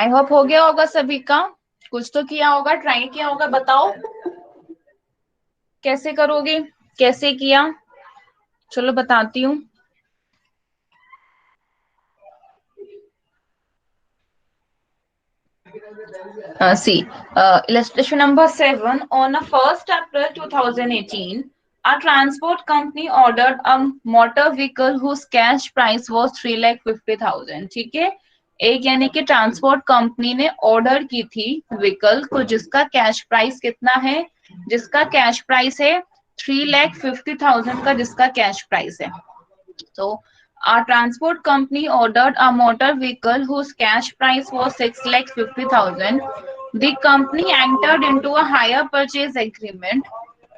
आई होप हो गया होगा सभी का, कुछ तो किया होगा, ट्राई किया होगा, बताओ कैसे करोगे, कैसे किया, चलो बताती हूँ। See, illustration number 7. On a 1st April 2018, a transport company ordered a motor vehicle whose cash price was 3,50,000. ठीक है, एक यानी कि ट्रांसपोर्ट कंपनी ने ऑर्डर की थी व्हीकल को जिसका कैश प्राइस कितना है, जिसका कैश प्राइस है 3,50,000 का, जिसका कैश प्राइस है। So, our transport company ordered a motor vehicle whose cash price was 6,50,000. The company entered into a hire purchase agreement.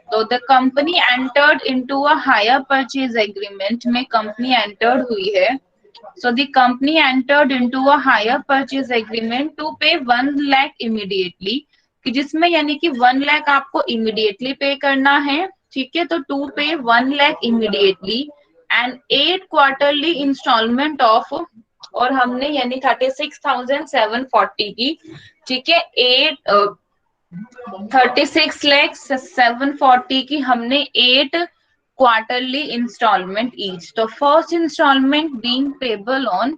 तो the company entered into a hire purchase agreement में company entered हुई है। So the company entered into a hire purchase agreement to pay 1 lakh immediately, कि जिसमें यानी कि 1 लाख आपको immediately पे करना है। ठीक है, तो to pay 1 lakh immediately and 8 quarterly instalment of, और हमने यानी 36,740 की, ठीक है, 36,740 की हमने 8 क्वार्टरली इंस्टॉलमेंट ईच। तो first instalment being payable on,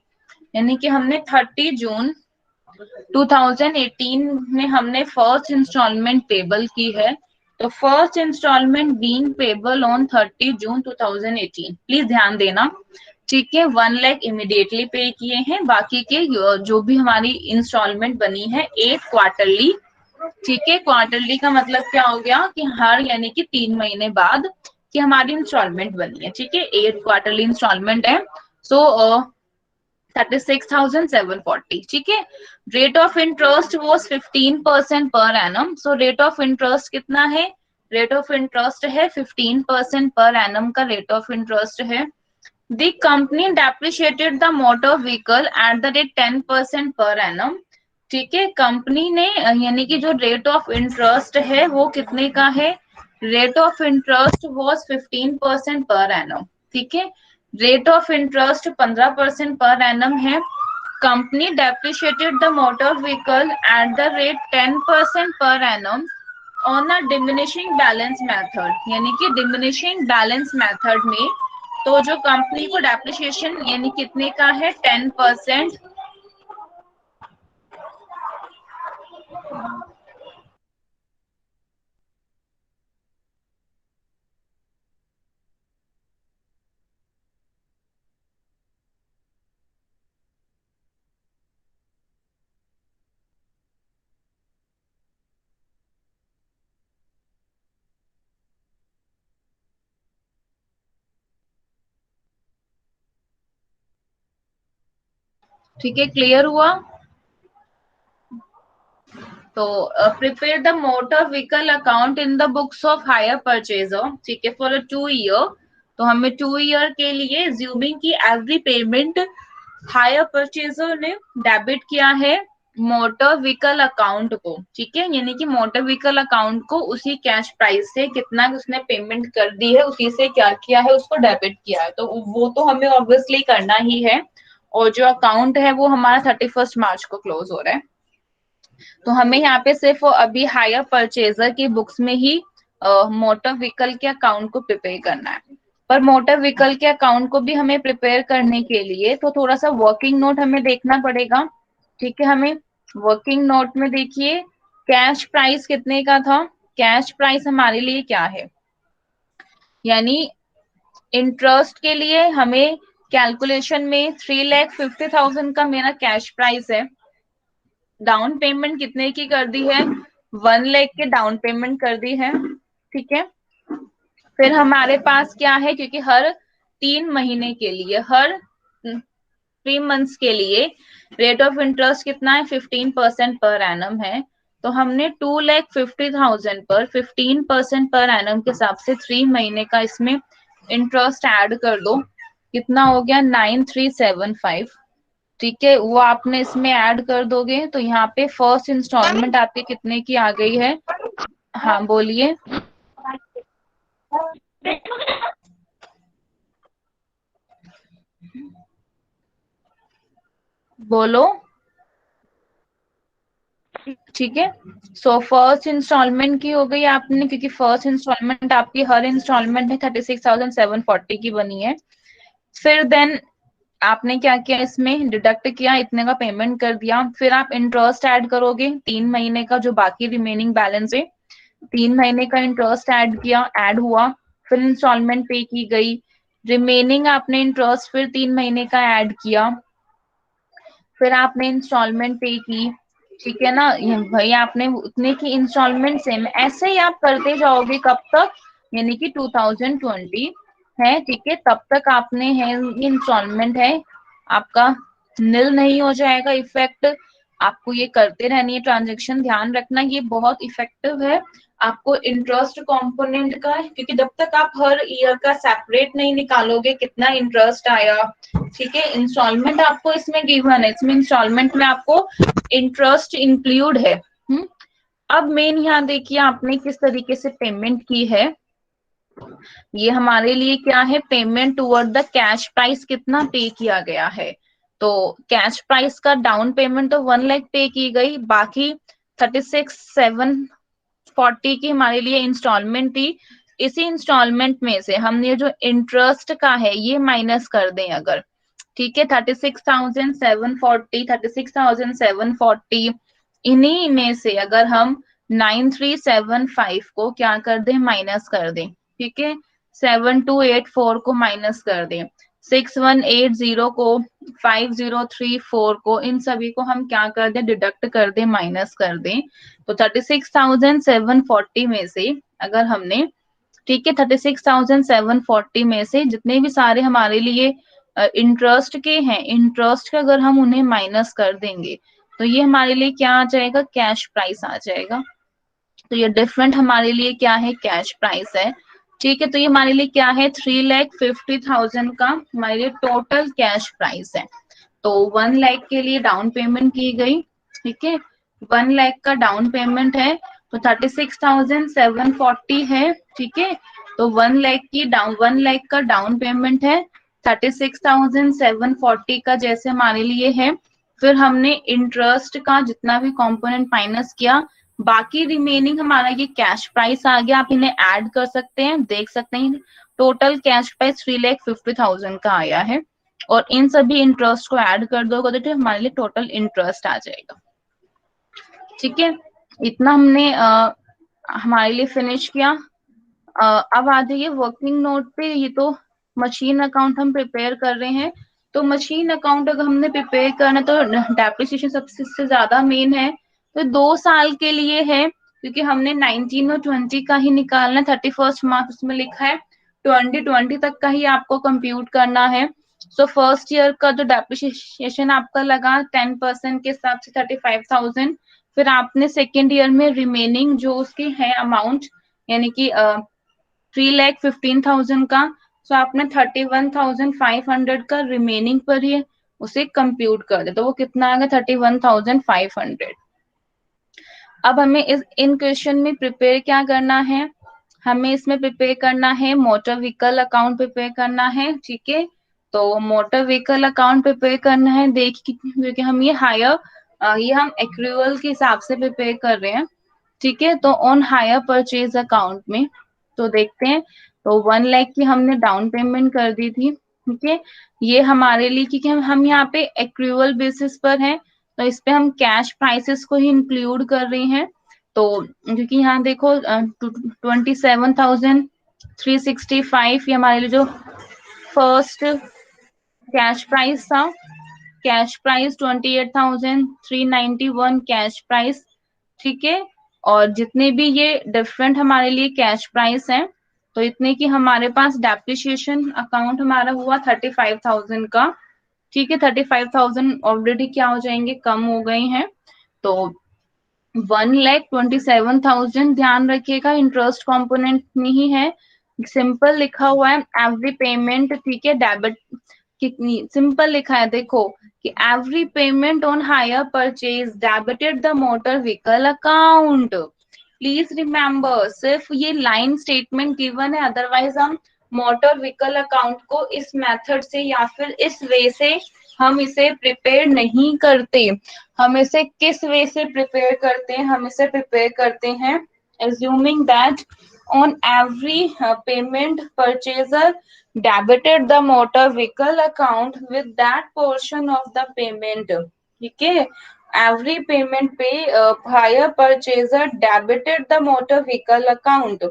यानी कि हमने 30 जून 2018 में हमने फर्स्ट इंस्टॉलमेंट पेबल की है। तो first instalment being payable on 30 June 2018, please ध्यान देना। ठीक है, 1 लाख इमीडिएटली पे किए हैं, बाकी के जो भी हमारी इंस्टॉलमेंट बनी है 8 क्वार्टरली। ठीक है, क्वार्टरली का मतलब क्या हो गया कि हर यानी कि 3 महीने बाद कि हमारी इंस्टॉलमेंट बनी है। ठीक है, 8 क्वार्टरली इंस्टॉलमेंट है। सो 36,740। ठीक है, rate of interest was 15% per annum. So rate of interest कितना है, रेट ऑफ इंटरेस्ट है 15% पर एनम का रेट ऑफ इंटरेस्ट है। The company depreciated the motor vehicle at the rate 10% per annum। ठीक है, कंपनी ने यानी कि जो रेट ऑफ इंटरेस्ट है वो कितने का है, rate of interest was 15% per annum. ठीक है, rate of interest 15% per annum है। Company depreciated the motor vehicle at the rate 10% पर annum on a diminishing balance method, यानी कि डिमिनिशिंग बैलेंस मेथड में। तो जो कंपनी को डेप्रिशिएशन यानी कितने का है 10%। ठीक है, क्लियर हुआ। तो prepare the motor vehicle account in the books of hire purchaser. ठीक है, फॉर 2 ईयर। तो हमें 2 ईयर के लिए ज्यूमिंग की एवरी पेमेंट हायर परचेजर ने डेबिट किया है मोटर व्हीकल अकाउंट को। ठीक है, यानी कि मोटर व्हीकल अकाउंट को उसी कैश प्राइस से कितना उसने पेमेंट कर दी है उसी से क्या किया है, उसको डेबिट किया है। तो वो तो हमें ऑब्वियसली करना ही है, और जो अकाउंट है वो हमारा 31 मार्च को क्लोज हो रहा है। तो हमें यहाँ पे सिर्फ अभी हायर परचेजर की बुक्स में ही मोटर व्हीकल के अकाउंट को प्रिपेयर करना है। पर मोटर व्हीकल के अकाउंट को भी हमें प्रिपेयर करने के लिए तो थोड़ा सा वर्किंग नोट हमें देखना पड़ेगा। ठीक है, हमें वर्किंग नोट में देखिए कैश प्राइस कितने का था। कैश प्राइस हमारे लिए क्या है, यानी इंटरेस्ट के लिए हमें कैलकुलेशन में 3,50,000 का मेरा कैश प्राइस है। डाउन पेमेंट कितने की कर दी है, 1 लाख के डाउन पेमेंट कर दी है। ठीक है, फिर हमारे पास क्या है, क्योंकि हर 3 महीने के लिए, हर 3 मंथ्स के लिए रेट ऑफ इंटरेस्ट कितना है 15% पर एनम है। तो हमने 2,50,000 पर 15% पर एनम के हिसाब से 3 महीने का इसमें इंटरेस्ट ऐड कर दो, कितना हो गया 9,375। ठीक है, वो आपने इसमें ऐड कर दोगे तो यहाँ पे फर्स्ट इंस्टॉलमेंट आपके कितने की आ गई है। हाँ बोलिए। बोलो। ठीक है। सो फर्स्ट इंस्टॉलमेंट की हो गई आपने, क्योंकि फर्स्ट इंस्टॉलमेंट आपकी हर इंस्टॉलमेंट में 36,740 की बनी है। फिर देन आपने क्या किया, इसमें डिडक्ट किया, इतने का पेमेंट कर दिया। फिर आप इंटरेस्ट ऐड करोगे 3 महीने का, जो बाकी रिमेनिंग बैलेंस है 3 महीने का इंटरेस्ट ऐड किया, ऐड हुआ। फिर इंस्टॉलमेंट पे की गई, रिमेनिंग आपने इंटरेस्ट फिर 3 महीने का ऐड किया। फिर आपने इंस्टॉलमेंट पे की, ठीक है ना, भाई आपने उतने की इंस्टॉलमेंट सेम ऐसे ही आप करते जाओगे कब तक, यानी कि 2020 है, ठीक है, तब तक आपने है इंस्टॉलमेंट है आपका नील नहीं हो जाएगा इफेक्ट। आपको ये करते रहनी है ट्रांजेक्शन, ध्यान रखना ये बहुत इफेक्टिव है आपको इंटरेस्ट कंपोनेंट का, क्योंकि जब तक आप हर ईयर का सेपरेट नहीं निकालोगे कितना इंटरेस्ट आया, ठीक है, इंस्टॉलमेंट आपको इसमें गिवन है, इसमें इंस्टॉलमेंट में आपको इंटरेस्ट इंक्लूड है। अब मेन यहाँ देखिए आपने किस तरीके से पेमेंट की है। ये हमारे लिए क्या है, payment toward the cash price कितना पे किया गया है। तो कैश प्राइस का डाउन पेमेंट तो 1 लाख पे की गई, बाकी 36,740 की हमारे लिए इंस्टॉलमेंट थी। इसी इंस्टॉलमेंट में से हम ये जो इंटरेस्ट का है ये माइनस कर दें अगर, ठीक है, 36,740 इन्हीं में से अगर हम 9375 को क्या कर दें, माइनस कर दें, ठीक है, 7284 को माइनस कर दें, 6180 को, 5034 को, इन सभी को हम क्या कर दें, डिडक्ट कर दें, माइनस कर दें। तो 36,740 में से अगर हमने, ठीक है, 36,740 में से जितने भी सारे हमारे लिए इंटरेस्ट के हैं, इंटरेस्ट का अगर हम उन्हें माइनस कर देंगे तो ये हमारे लिए क्या आ जाएगा, कैश प्राइस आ जाएगा। तो ये डिफरेंट हमारे लिए क्या है, कैश प्राइस है, ठीक है। तो ये हमारे लिए क्या है, 3,50,000 का हमारे लिए टोटल कैश प्राइस है। तो 1 लाख के लिए डाउन पेमेंट की गई, ठीक है, 1 लाख का डाउन पेमेंट है, तो 36,740 है, ठीक है। तो 1 लाख का डाउन पेमेंट है, 36,740 का जैसे हमारे लिए है। फिर हमने इंटरेस्ट का जितना भी कंपोनेंट माइनस किया, बाकी रिमेनिंग हमारा ये कैश प्राइस आ गया। आप इन्हें ऐड कर सकते हैं, देख सकते हैं टोटल कैश प्राइस 3,50,000 का आया है, और इन सभी इंटरेस्ट को ऐड कर दोगे तो हमारे लिए टोटल इंटरेस्ट आ जाएगा, ठीक है। इतना हमने हमारे लिए फिनिश किया। अब आ जाइए वर्किंग नोट पे। ये तो मशीन अकाउंट हम प्रिपेयर कर रहे हैं, तो मशीन अकाउंट अगर हमने प्रिपेयर करना तो डेप्रिसिएशन सबसे ज्यादा मेन है, तो 2 साल के लिए है, क्योंकि हमने 19 और 20 का ही निकालना है, 31 मार्च उसमें लिखा है, 2020 तक का ही आपको कंप्यूट करना है। सो फर्स्ट ईयर का जो डेप्रिसिएशन आपका लगा 10% के हिसाब से 35,000, फिर आपने सेकेंड ईयर में रिमेनिंग जो उसकी है अमाउंट, यानी कि 3,15,000 का, सो आपने 31,500 का रिमेनिंग पर ही उसे कंप्यूट कर दे, तो वो कितना आएगा, 31,500। अब हमें इन क्वेश्चन में प्रिपेयर क्या करना है, हमें इसमें प्रिपेयर करना है मोटर व्हीकल अकाउंट प्रिपेयर करना है, ठीक है। तो मोटर व्हीकल अकाउंट प्रिपेयर करना है, देखिए क्योंकि हम ये हम एक्रूअल के हिसाब से प्रिपेयर कर रहे हैं, ठीक है। तो ऑन हायर परचेज अकाउंट में तो देखते हैं, तो 1 लाख की हमने डाउन पेमेंट कर दी थी, ठीक है। ये हमारे लिए, क्योंकि हम यहाँ पे एक्रूअल बेसिस पर है, तो इस पे हम कैश प्राइसेस को ही इंक्लूड कर रहे हैं। तो क्योंकि यहाँ देखो 27,365 ये हमारे लिए जो फर्स्ट कैश प्राइस था, कैश प्राइस 28,391 कैश प्राइस, ठीक है। और जितने भी ये डिफरेंट हमारे लिए कैश प्राइस हैं, तो इतने की हमारे पास डेप्रिसिएशन अकाउंट हमारा हुआ 35,000 का, ठीक है। 35,000 ऑलरेडी क्या हो जाएंगे, कम हो गए हैं, तो 1,27,000 ध्यान रखिएगा इंटरेस्ट कंपोनेंट में ही है, सिंपल लिखा हुआ है एवरी पेमेंट, ठीक है, डेबिट कितनी सिंपल लिखा है, देखो कि every payment on hire purchase debited the motor vehicle account. Please remember सिर्फ ये लाइन स्टेटमेंट गिवन है, अदरवाइज हम मोटर व्हीकल अकाउंट को इस मेथड से या फिर इस वे से हम इसे प्रिपेयर नहीं करते। हम इसे किस वे से प्रिपेयर करते हैं? हम इसे प्रिपेयर करते हैं assuming that on every payment purchaser debited the motor vehicle account with that portion of the payment। ठीक है, every payment पे hire purchaser debited the motor vehicle account।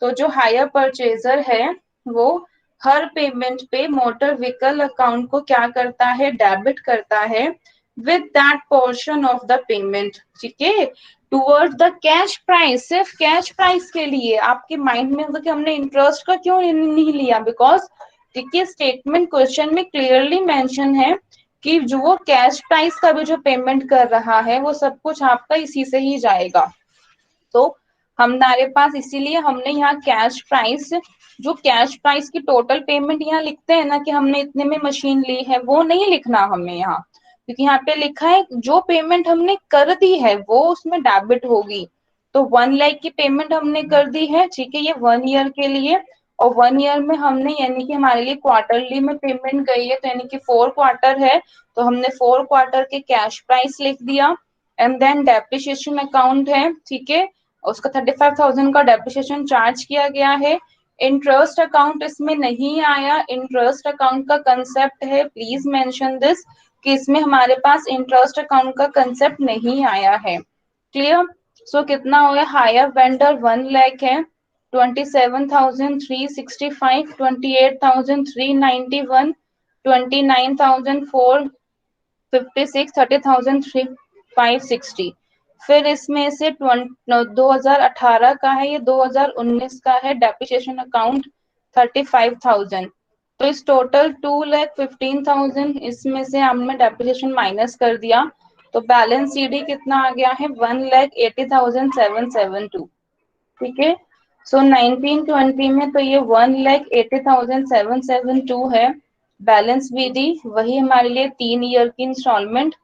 तो जो हायर परचेजर है वो हर पेमेंट पे मोटर व्हीकल अकाउंट को क्या करता है? डेबिट करता है with that portion of the payment. ठीक है, टूवर्ड द कैश प्राइस। सिर्फ कैश प्राइस के लिए आपके माइंड में होगा कि हमने इंटरेस्ट का क्यों नहीं लिया, बिकॉज देखिए स्टेटमेंट क्वेश्चन में क्लियरली मेंशन है कि जो वो कैश प्राइस का भी जो पेमेंट कर रहा है वो सब कुछ आपका इसी से ही जाएगा। तो हमारे पास इसीलिए हमने यहाँ कैश प्राइस, जो कैश प्राइस की टोटल पेमेंट यहाँ लिखते हैं ना कि हमने इतने में मशीन ली है, वो नहीं लिखना हमें यहाँ, क्योंकि यहाँ पे लिखा है जो पेमेंट हमने कर दी है वो उसमें डेबिट होगी। तो 1 लाख की पेमेंट हमने कर दी है, ठीक है, ये 1 ईयर के लिए, और 1 ईयर में हमने यानी कि हमारे लिए क्वार्टरली में पेमेंट गई है, तो यानी कि 4 क्वार्टर है, तो हमने 4 क्वार्टर के कैश प्राइस लिख दिया। एंड देन डेप्रिसिएशन अकाउंट है, ठीक है, उसका 35,000 का डेप्रिसिएशन चार्ज किया गया है। इंटरेस्ट अकाउंट इसमें नहीं आया। इंटरेस्ट अकाउंट का कंसेप्ट है, प्लीज मेंशन दिस, कि इसमें हमारे पास इंटरेस्ट अकाउंट का कंसेप्ट नहीं आया है। क्लियर? सो कितना हो गया? हायर वेंडर 1 लाख है, 27,365, 28,391, 29,456, 30,560। फिर इसमें से 2018 का है, ये 2019 का है, डेप्रिसिएशन अकाउंट 35,000। तो इस टोटल 2,15,000 इसमें से हमने डेप्रिसिएशन माइनस कर दिया, तो बैलेंस सीडी कितना आ गया है? 1,80,772। ठीक है, सो 1920 में तो ये 1,80,772 है। बैलेंस बीडी वही हमारे लिए 3 ईयर की instalment,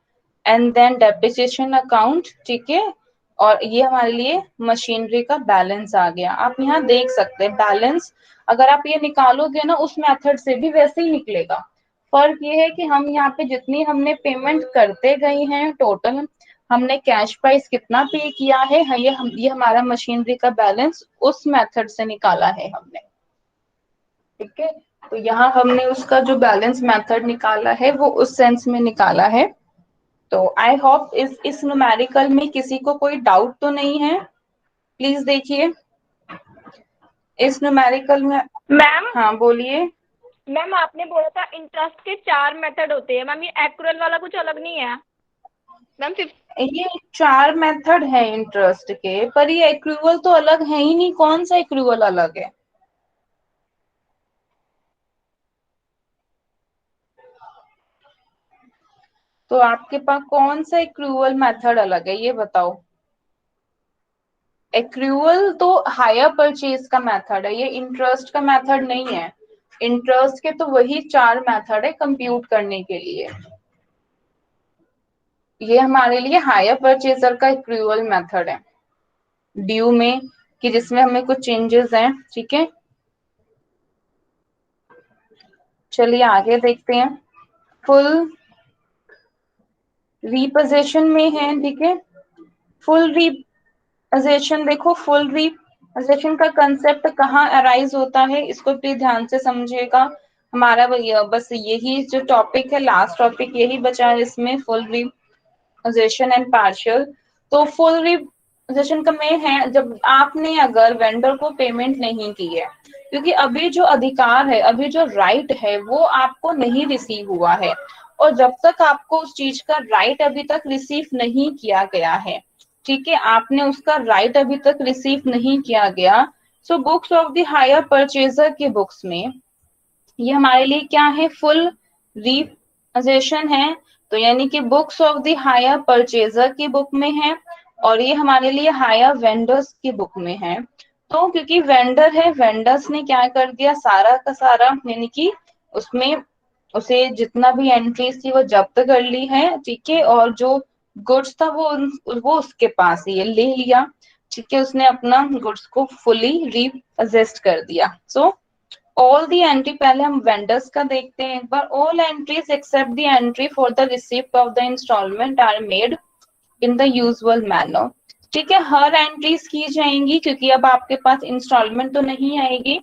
and then depreciation account, ठीक है, और ये हमारे लिए मशीनरी का बैलेंस आ गया। आप यहाँ देख सकते हैं बैलेंस, अगर आप ये निकालोगे ना उस मेथड से भी वैसे ही निकलेगा। फर्क ये है कि हम यहाँ पे जितनी हमने पेमेंट करते गए हैं टोटल, हमने कैश प्राइस कितना पे किया है, ये हमारा मशीनरी का बैलेंस उस मेथड से निकाला है हमने। ठीक है, तो यहाँ हमने उसका जो बैलेंस मेथड निकाला है वो उस सेंस में निकाला है। तो आई होप इस न्यूमेरिकल में किसी को कोई डाउट तो नहीं है? प्लीज देखिए इस न्यूमेरिकल में।
मैम
हाँ बोलिए।
मैम आपने बोला था इंटरेस्ट के 4 मेथड होते हैं मैम, ये एक्रूअल वाला कुछ अलग नहीं है मैम?
ये 4 मेथड है इंटरेस्ट के, पर ये एक्रूवल तो अलग है ही नहीं। कौन सा एक्रूवल अलग है? तो आपके पास कौन सा एक्रूवल मेथड अलग है, ये बताओ। एक्रूवल तो हायर परचेज का मेथड है, ये इंटरेस्ट का मेथड नहीं है। इंटरेस्ट के तो वही 4 मेथड है कंप्यूट करने के लिए। ये हमारे लिए हायर परचेजर का एक्रूवल मेथड है, ड्यू में, कि जिसमें हमें कुछ चेंजेस हैं। ठीक है, चलिए आगे देखते हैं। फुल रिपोजिशन में है, ठीक है। फुल रिपोजिशन, देखो फुल रिपोजिशन का कंसेप्ट कहाँ अराइज होता है, इसको प्लीज ध्यान से समझिएगा। हमारा बस यही जो टॉपिक है, लास्ट टॉपिक यही बचा है इसमें, फुल रिपोजिशन एंड पार्शियल। तो फुल रिपोजिशन का में है जब आपने अगर वेंडर को पेमेंट नहीं की है, क्योंकि अभी जो अधिकार है, अभी जो राइट है वो आपको नहीं रिसीव हुआ है, और जब तक आपको उस चीज का राइट अभी तक रिसीव नहीं किया गया है, ठीक है, आपने उसका राइट अभी तक रिसीव नहीं किया गया, so books of the hire purchaser के बुक्स में ये हमारे लिए क्या है? फुल रिपोजिशन है। तो यानी कि books of the hire purchaser की बुक में है, और ये हमारे लिए हायर वेंडर्स की बुक में है। तो क्योंकि वेंडर है, वेंडर्स ने क्या कर दिया, सारा का सारा यानी कि उसमें उसे जितना भी एंट्रीज थी वो जब्त कर ली है, ठीक है, और जो गुड्स था वो उसके पास ही ले लिया, ठीक है, उसने अपना गुड्स को फुली रिपोजेस्ट कर दिया। सो ऑल दी एंट्री, पहले हम वेंडर्स का देखते हैं एक बार। All entries except the entry for the receipt of the instalment are made in the usual manner. ठीक है, हर एंट्रीज की जाएंगी क्योंकि अब आपके पास इंस्टॉलमेंट तो नहीं आएगी,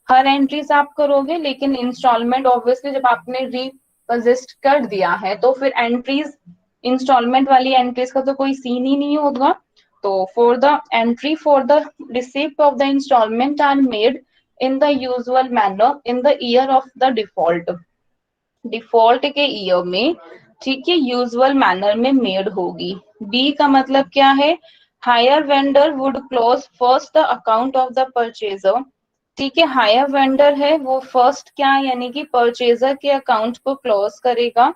हर एंट्रीज आप करोगे, लेकिन इंस्टॉलमेंट ऑब्वियसली जब आपने रिपोजिस्ट कर दिया है तो फिर एंट्रीज, इंस्टॉलमेंट वाली एंट्रीज का तो कोई सीन ही नहीं होगा। तो for the entry for the receipt of the instalment are made in the usual manner in the year of the default, default के ईयर में, ठीक है, यूजुअल मैनर में मेड होगी। बी का मतलब क्या है, hire vendor would close first the account of the purchaser. ठीक है, हायर वेंडर है वो फर्स्ट क्या, यानी कि परचेजर के अकाउंट को क्लोज करेगा।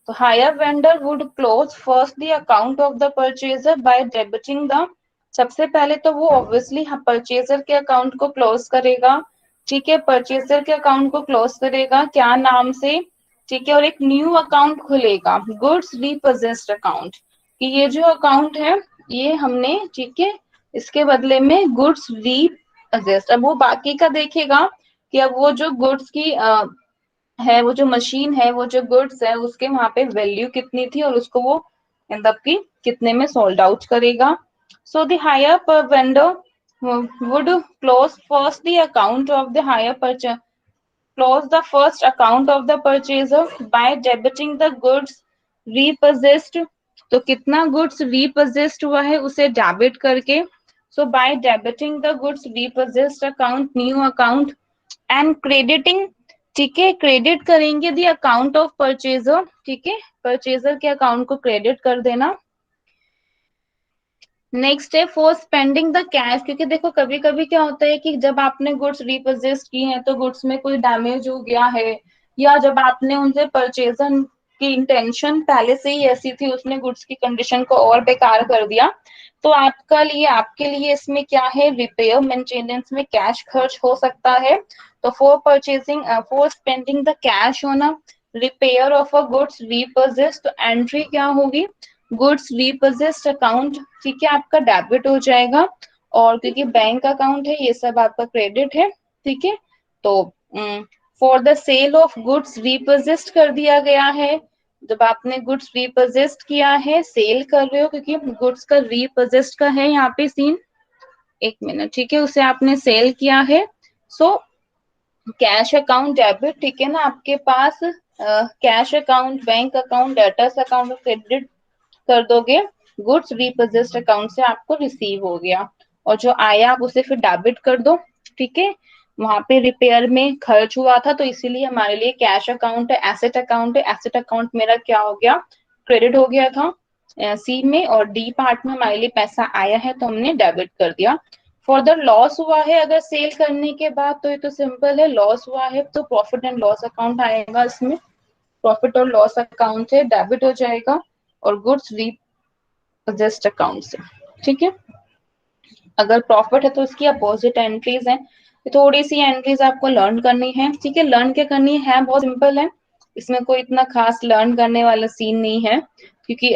तो hire vendor would close first the account of the purchaser bye debiting the, सबसे पहले तो वो ऑब्वियसली परचेजर के अकाउंट को क्लोज करेगा। ठीक है, परचेजर के अकाउंट को क्लोज करेगा क्या नाम से, ठीक है, और एक न्यू अकाउंट खुलेगा, गुड्स रीपोजेस्ड अकाउंट, कि ये जो अकाउंट है ये हमने, ठीक है, इसके बदले में गुड्स रीपोजेस्ड। अब वो बाकी का देखेगा कि अब वो जो गुड्स की है, वो जो मशीन है, वो जो गुड्स है, उसके वहां पे वैल्यू कितनी थी और उसको वो मतलब कि कितने में सोल्ड आउट करेगा। सो द हायर पर vendor would close first the account of the hire purchase, close the first account of the purchaser by debiting the goods repossessed। तो कितना गुड्स repossessed हुआ है उसे डेबिट करके, so by debiting the goods repossessed account new account and crediting, ठीक है, credit करेंगे the account of purchaser, ठीक है, परचेजर के अकाउंट को क्रेडिट कर देना। नेक्स्ट है फॉर स्पेंडिंग द कैश, क्योंकि देखो कभी कभी क्या होता है कि जब आपने गुड्स रिपोजेस की हैं तो गुड्स में कोई डैमेज हो गया है, या जब आपने उनसे परचेजर की इंटेंशन पहले से ही ऐसी थी, उसने गुड्स की कंडीशन को और बेकार कर दिया, तो आपका लिए, आपके लिए इसमें क्या है, रिपेयर मेंटेनेंस में कैश खर्च हो सकता है। तो for purchasing, for spending the cash on a repair of a goods repossess, तो एंट्री क्या होगी, गुड्स रिपोजेस्ड अकाउंट, ठीक है, आपका डेबिट हो जाएगा, और क्योंकि बैंक अकाउंट है ये सब आपका क्रेडिट है। ठीक है, तो for the sale of goods repossessed कर दिया गया है, जब आपने गुड्स रिपोजेस्ड किया है, सेल कर रहे हो, क्योंकि गुड्स का रिपोजेस्ड का है यहाँ पे सीन, एक मिनट, ठीक है, उसे आपने सेल किया है, सो कैश अकाउंट डेबिट, ठीक है ना, आपके पास cash account, bank account, debtors account credit कर दोगे, गुड्स रिपोजेस्ड अकाउंट से आपको रिसीव हो गया, और जो आया आप उसे फिर डेबिट कर दो। ठीक है, वहां पे रिपेयर में खर्च हुआ था तो इसीलिए हमारे लिए कैश अकाउंट है, एसेट अकाउंट है, एसेट अकाउंट मेरा क्या हो गया, क्रेडिट हो गया था सी में, और डी पार्ट में हमारे लिए पैसा आया है तो हमने डेबिट कर दिया। फर्दर लॉस हुआ है अगर सेल करने के बाद, तो ये तो सिंपल है, लॉस हुआ है तो प्रॉफिट एंड लॉस अकाउंट आएगा, इसमें प्रॉफिट और लॉस अकाउंट से डेबिट हो जाएगा, और गुड्स रिपोजेस्ड अकाउंट से। ठीक है, अगर प्रॉफिट है तो इसकी अपोजिट एंट्रीज हैं, थोड़ी सी एंट्रीज आपको लर्न करनी है। ठीक है, लर्न क्या करनी है, बहुत सिंपल है, इसमें कोई इतना खास लर्न करने वाला सीन नहीं है, क्योंकि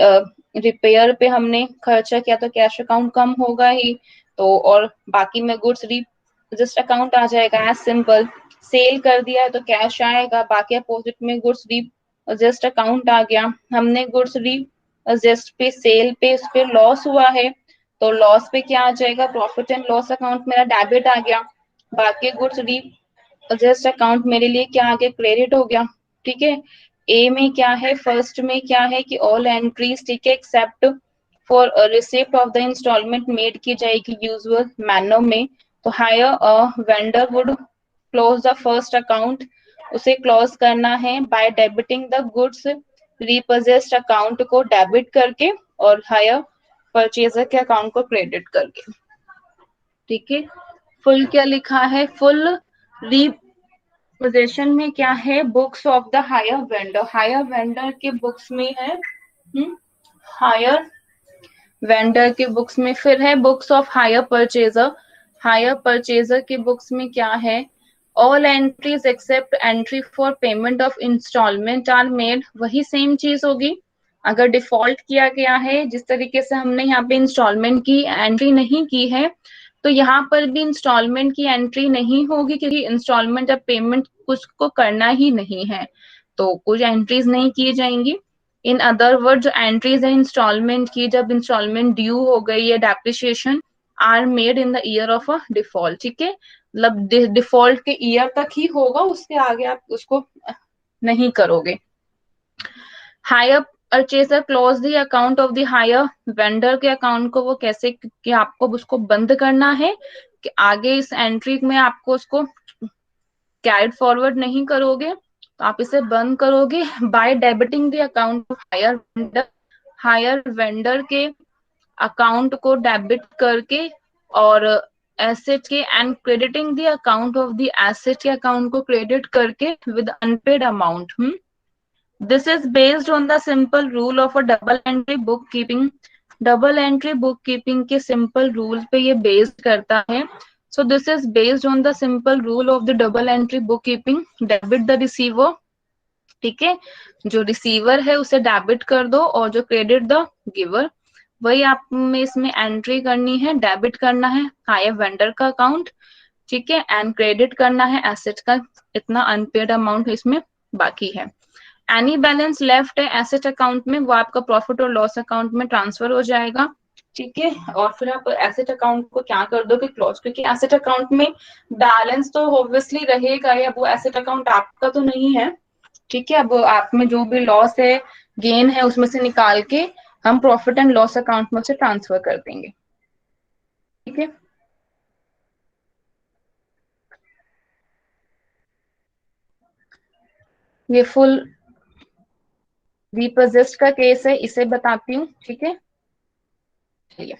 रिपेयर पे हमने खर्चा किया तो कैश अकाउंट कम होगा ही, तो और बाकी में गुड्स रिपोजेस्ड अकाउंट आ जाएगा, एज सिंपल, सेल कर दिया है तो कैश आएगा, बाकी अपोजिट में गुड्स रिपोजेस्ड अकाउंट आ गया, हमने गुड्स रिपोजेस्ड पे, सेल पे, उस पे लॉस हुआ है तो लॉस पे क्या आ जाएगा, प्रॉफिट एंड लॉस अकाउंट मेरा डेबिट आ गया, बाकी गुड्स रिपोजेस्ड अकाउंट मेरे लिए क्या आ गया, क्रेडिट हो गया। ठीक है, ए में क्या है, फर्स्ट में क्या है कि ऑल एंट्रीज, ठीक है, except for receipt of the instalment made की जाएगी यूजुअल मैनर में, तो hire vendor would close the first account, उसे क्लोज करना है by debiting the goods repossessed account को डेबिट करके, और हायर परचेजर के अकाउंट को क्रेडिट करके। ठीक है, फुल क्या लिखा है, फुल रिपोजेशन में क्या है, books of the hire vendor, hire vendor के बुक्स में है, हायर वेंडर के बुक्स में, फिर है books of hire purchaser, hire purchaser के बुक्स में क्या है, all entries except entry for payment of instalment are made, वही सेम चीज होगी, अगर डिफॉल्ट किया गया है, जिस तरीके से हमने यहाँ पे इंस्टॉलमेंट की एंट्री नहीं की है, तो यहाँ पर भी इंस्टॉलमेंट की एंट्री नहीं होगी, क्योंकि इंस्टॉलमेंट अब पेमेंट कुछ को करना ही नहीं है, तो कुछ एंट्रीज नहीं की जाएंगी। इन अदर वर्ड, जो एंट्रीज है इंस्टॉलमेंट की, जब इंस्टॉलमेंट ड्यू हो गई है, depreciation are made in the year of a default, ठीक है, मतलब डिफॉल्ट के ईयर तक ही होगा, उसके आगे आप उसको नहीं करोगे। Hire purchaser close the account of the hire vendor, के अकाउंट को वो कैसे कि आपको उसको बंद करना है, कि आगे इस एंट्री में आपको उसको कैरिड फॉरवर्ड नहीं करोगे, तो आप इसे बंद करोगे by debiting the account of hire vendor, hire vendor के अकाउंट को डेबिट करके, और एसेट के and crediting the account of the asset के अकाउंट को क्रेडिट करके with unpaid amount. This is based on the simple rule of a double entry bookkeeping. Double entry book keeping के simple rule पे ये based करता है। So this is based on the simple rule of the double entry book keeping. Debit the receiver, ठीक है, जो receiver है उसे डेबिट कर दो, और जो क्रेडिट द गिवर, वही आप में इसमें एंट्री करनी है। डेबिट करना है हायर वेंडर का अकाउंट, ठीक है, एंड क्रेडिट करना है एसेट का, इतना अनपेड अमाउंट इसमें बाकी है। एनी बैलेंस लेफ्ट है एसेट अकाउंट में, वो आपका प्रॉफिट और लॉस अकाउंट में ट्रांसफर हो जाएगा, ठीक है। और फिर आप एसेट अकाउंट को क्या कर दोगे, क्लोज, क्योंकि एसेट अकाउंट में बैलेंस तो ऑब्वियसली रहेगा, या वो एसेट अकाउंट आपका तो नहीं है, ठीक है। अब आप में जो भी लॉस है गेन है उसमें से निकाल के हम प्रॉफिट एंड लॉस अकाउंट में से ट्रांसफर कर देंगे, ठीक है। ये फुल रिपोजिस्ट का केस है, इसे बताती हूँ, ठीक है। चलिए,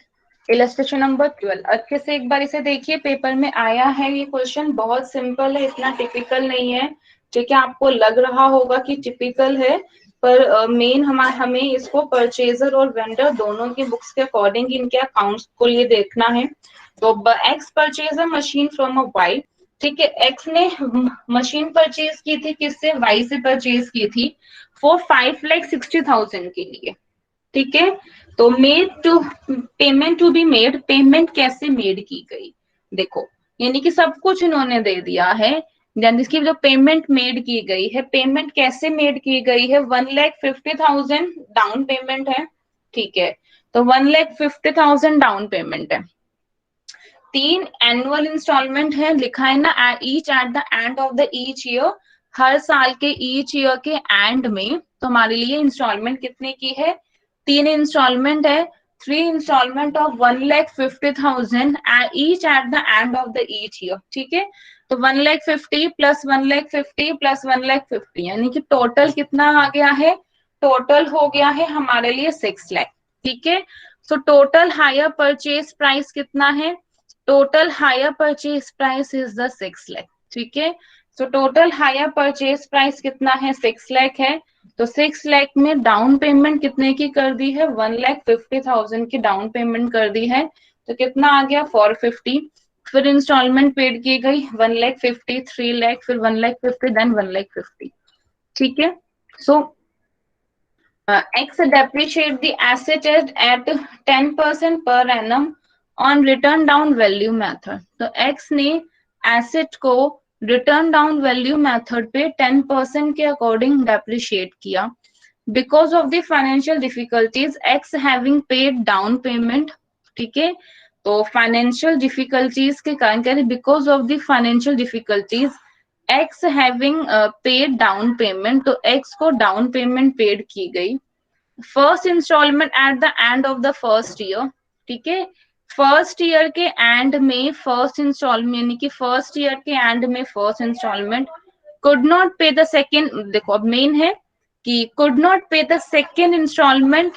इलस्ट्रेशन नंबर 12 अच्छे से एक बार इसे देखिए, पेपर में आया है ये क्वेश्चन, बहुत सिंपल है, इतना टिपिकल नहीं है, ठीक है। आपको लग रहा होगा कि टिपिकल है, पर मेन हमें इसको परचेजर और वेंडर दोनों की बुक्स के अकॉर्डिंग इनके अकाउंट्स को ये देखना है। तो X purchase a machine from a Y, ठीक है, एक्स ने मशीन परचेज की थी, किससे, वाई से परचेज की थी, फॉर 5,60,000 के लिए, ठीक है। तो made to payment to be made, payment कैसे मेड की गई, देखो, यानी कि सब कुछ इन्होंने दे दिया है, जिसकी जो पेमेंट मेड की गई है, पेमेंट कैसे मेड की गई है, 1,50,000 डाउन पेमेंट है, ठीक है। तो 1,50,000 डाउन पेमेंट है, 3 एनुअल इंस्टॉलमेंट है, लिखा है ना, each at the end of the each year, हर साल के ईच ईयर के एंड में, तो हमारे लिए इंस्टॉलमेंट कितने की है, 3 इंस्टॉलमेंट है, 3 instalment of 1,50,000 each at the end of the each year, ठीक है। तो 1,50,000 प्लस 1,50,000 प्लस 1,50,000, यानी कि टोटल कितना आ गया है, टोटल हो गया है हमारे लिए 6 लाख, ठीक है। So total hire purchase price कितना है, total hire purchase price is the 6 lakh, ठीक है। So total hire purchase price कितना है, 6 लाख है। तो 6 लाख में डाउन पेमेंट कितने की कर दी है, 1,50,000 की डाउन पेमेंट कर दी है, तो कितना आ गया, 450। फिर इंस्टॉलमेंट पेड की गई 1,50,000, 3 लाख, फिर 1,50,000, देन 1,50,000, ठीक है। सो X depreciate the asset at 10% per annum on return down value method. तो X ने एसेट को रिटर्न डाउन वैल्यू मेथड पे 10% के अकॉर्डिंग डेप्रिशिएट किया, because of the financial difficulties X having paid down payment, ठीक है। तो फाइनेंशियल डिफिकल्टीज के कारण कह रहे, because of the financial difficulties X having paid down payment, तो एक्स को डाउन पेमेंट पेड की गई, first instalment at the end of the first year, ठीक है। फर्स्ट ईयर के एंड में फर्स्ट इंस्टॉलमेंट, यानी कि फर्स्ट ईयर के एंड में first instalment, could not pay the second, देखो अब मेन है कि could not pay the second instalment,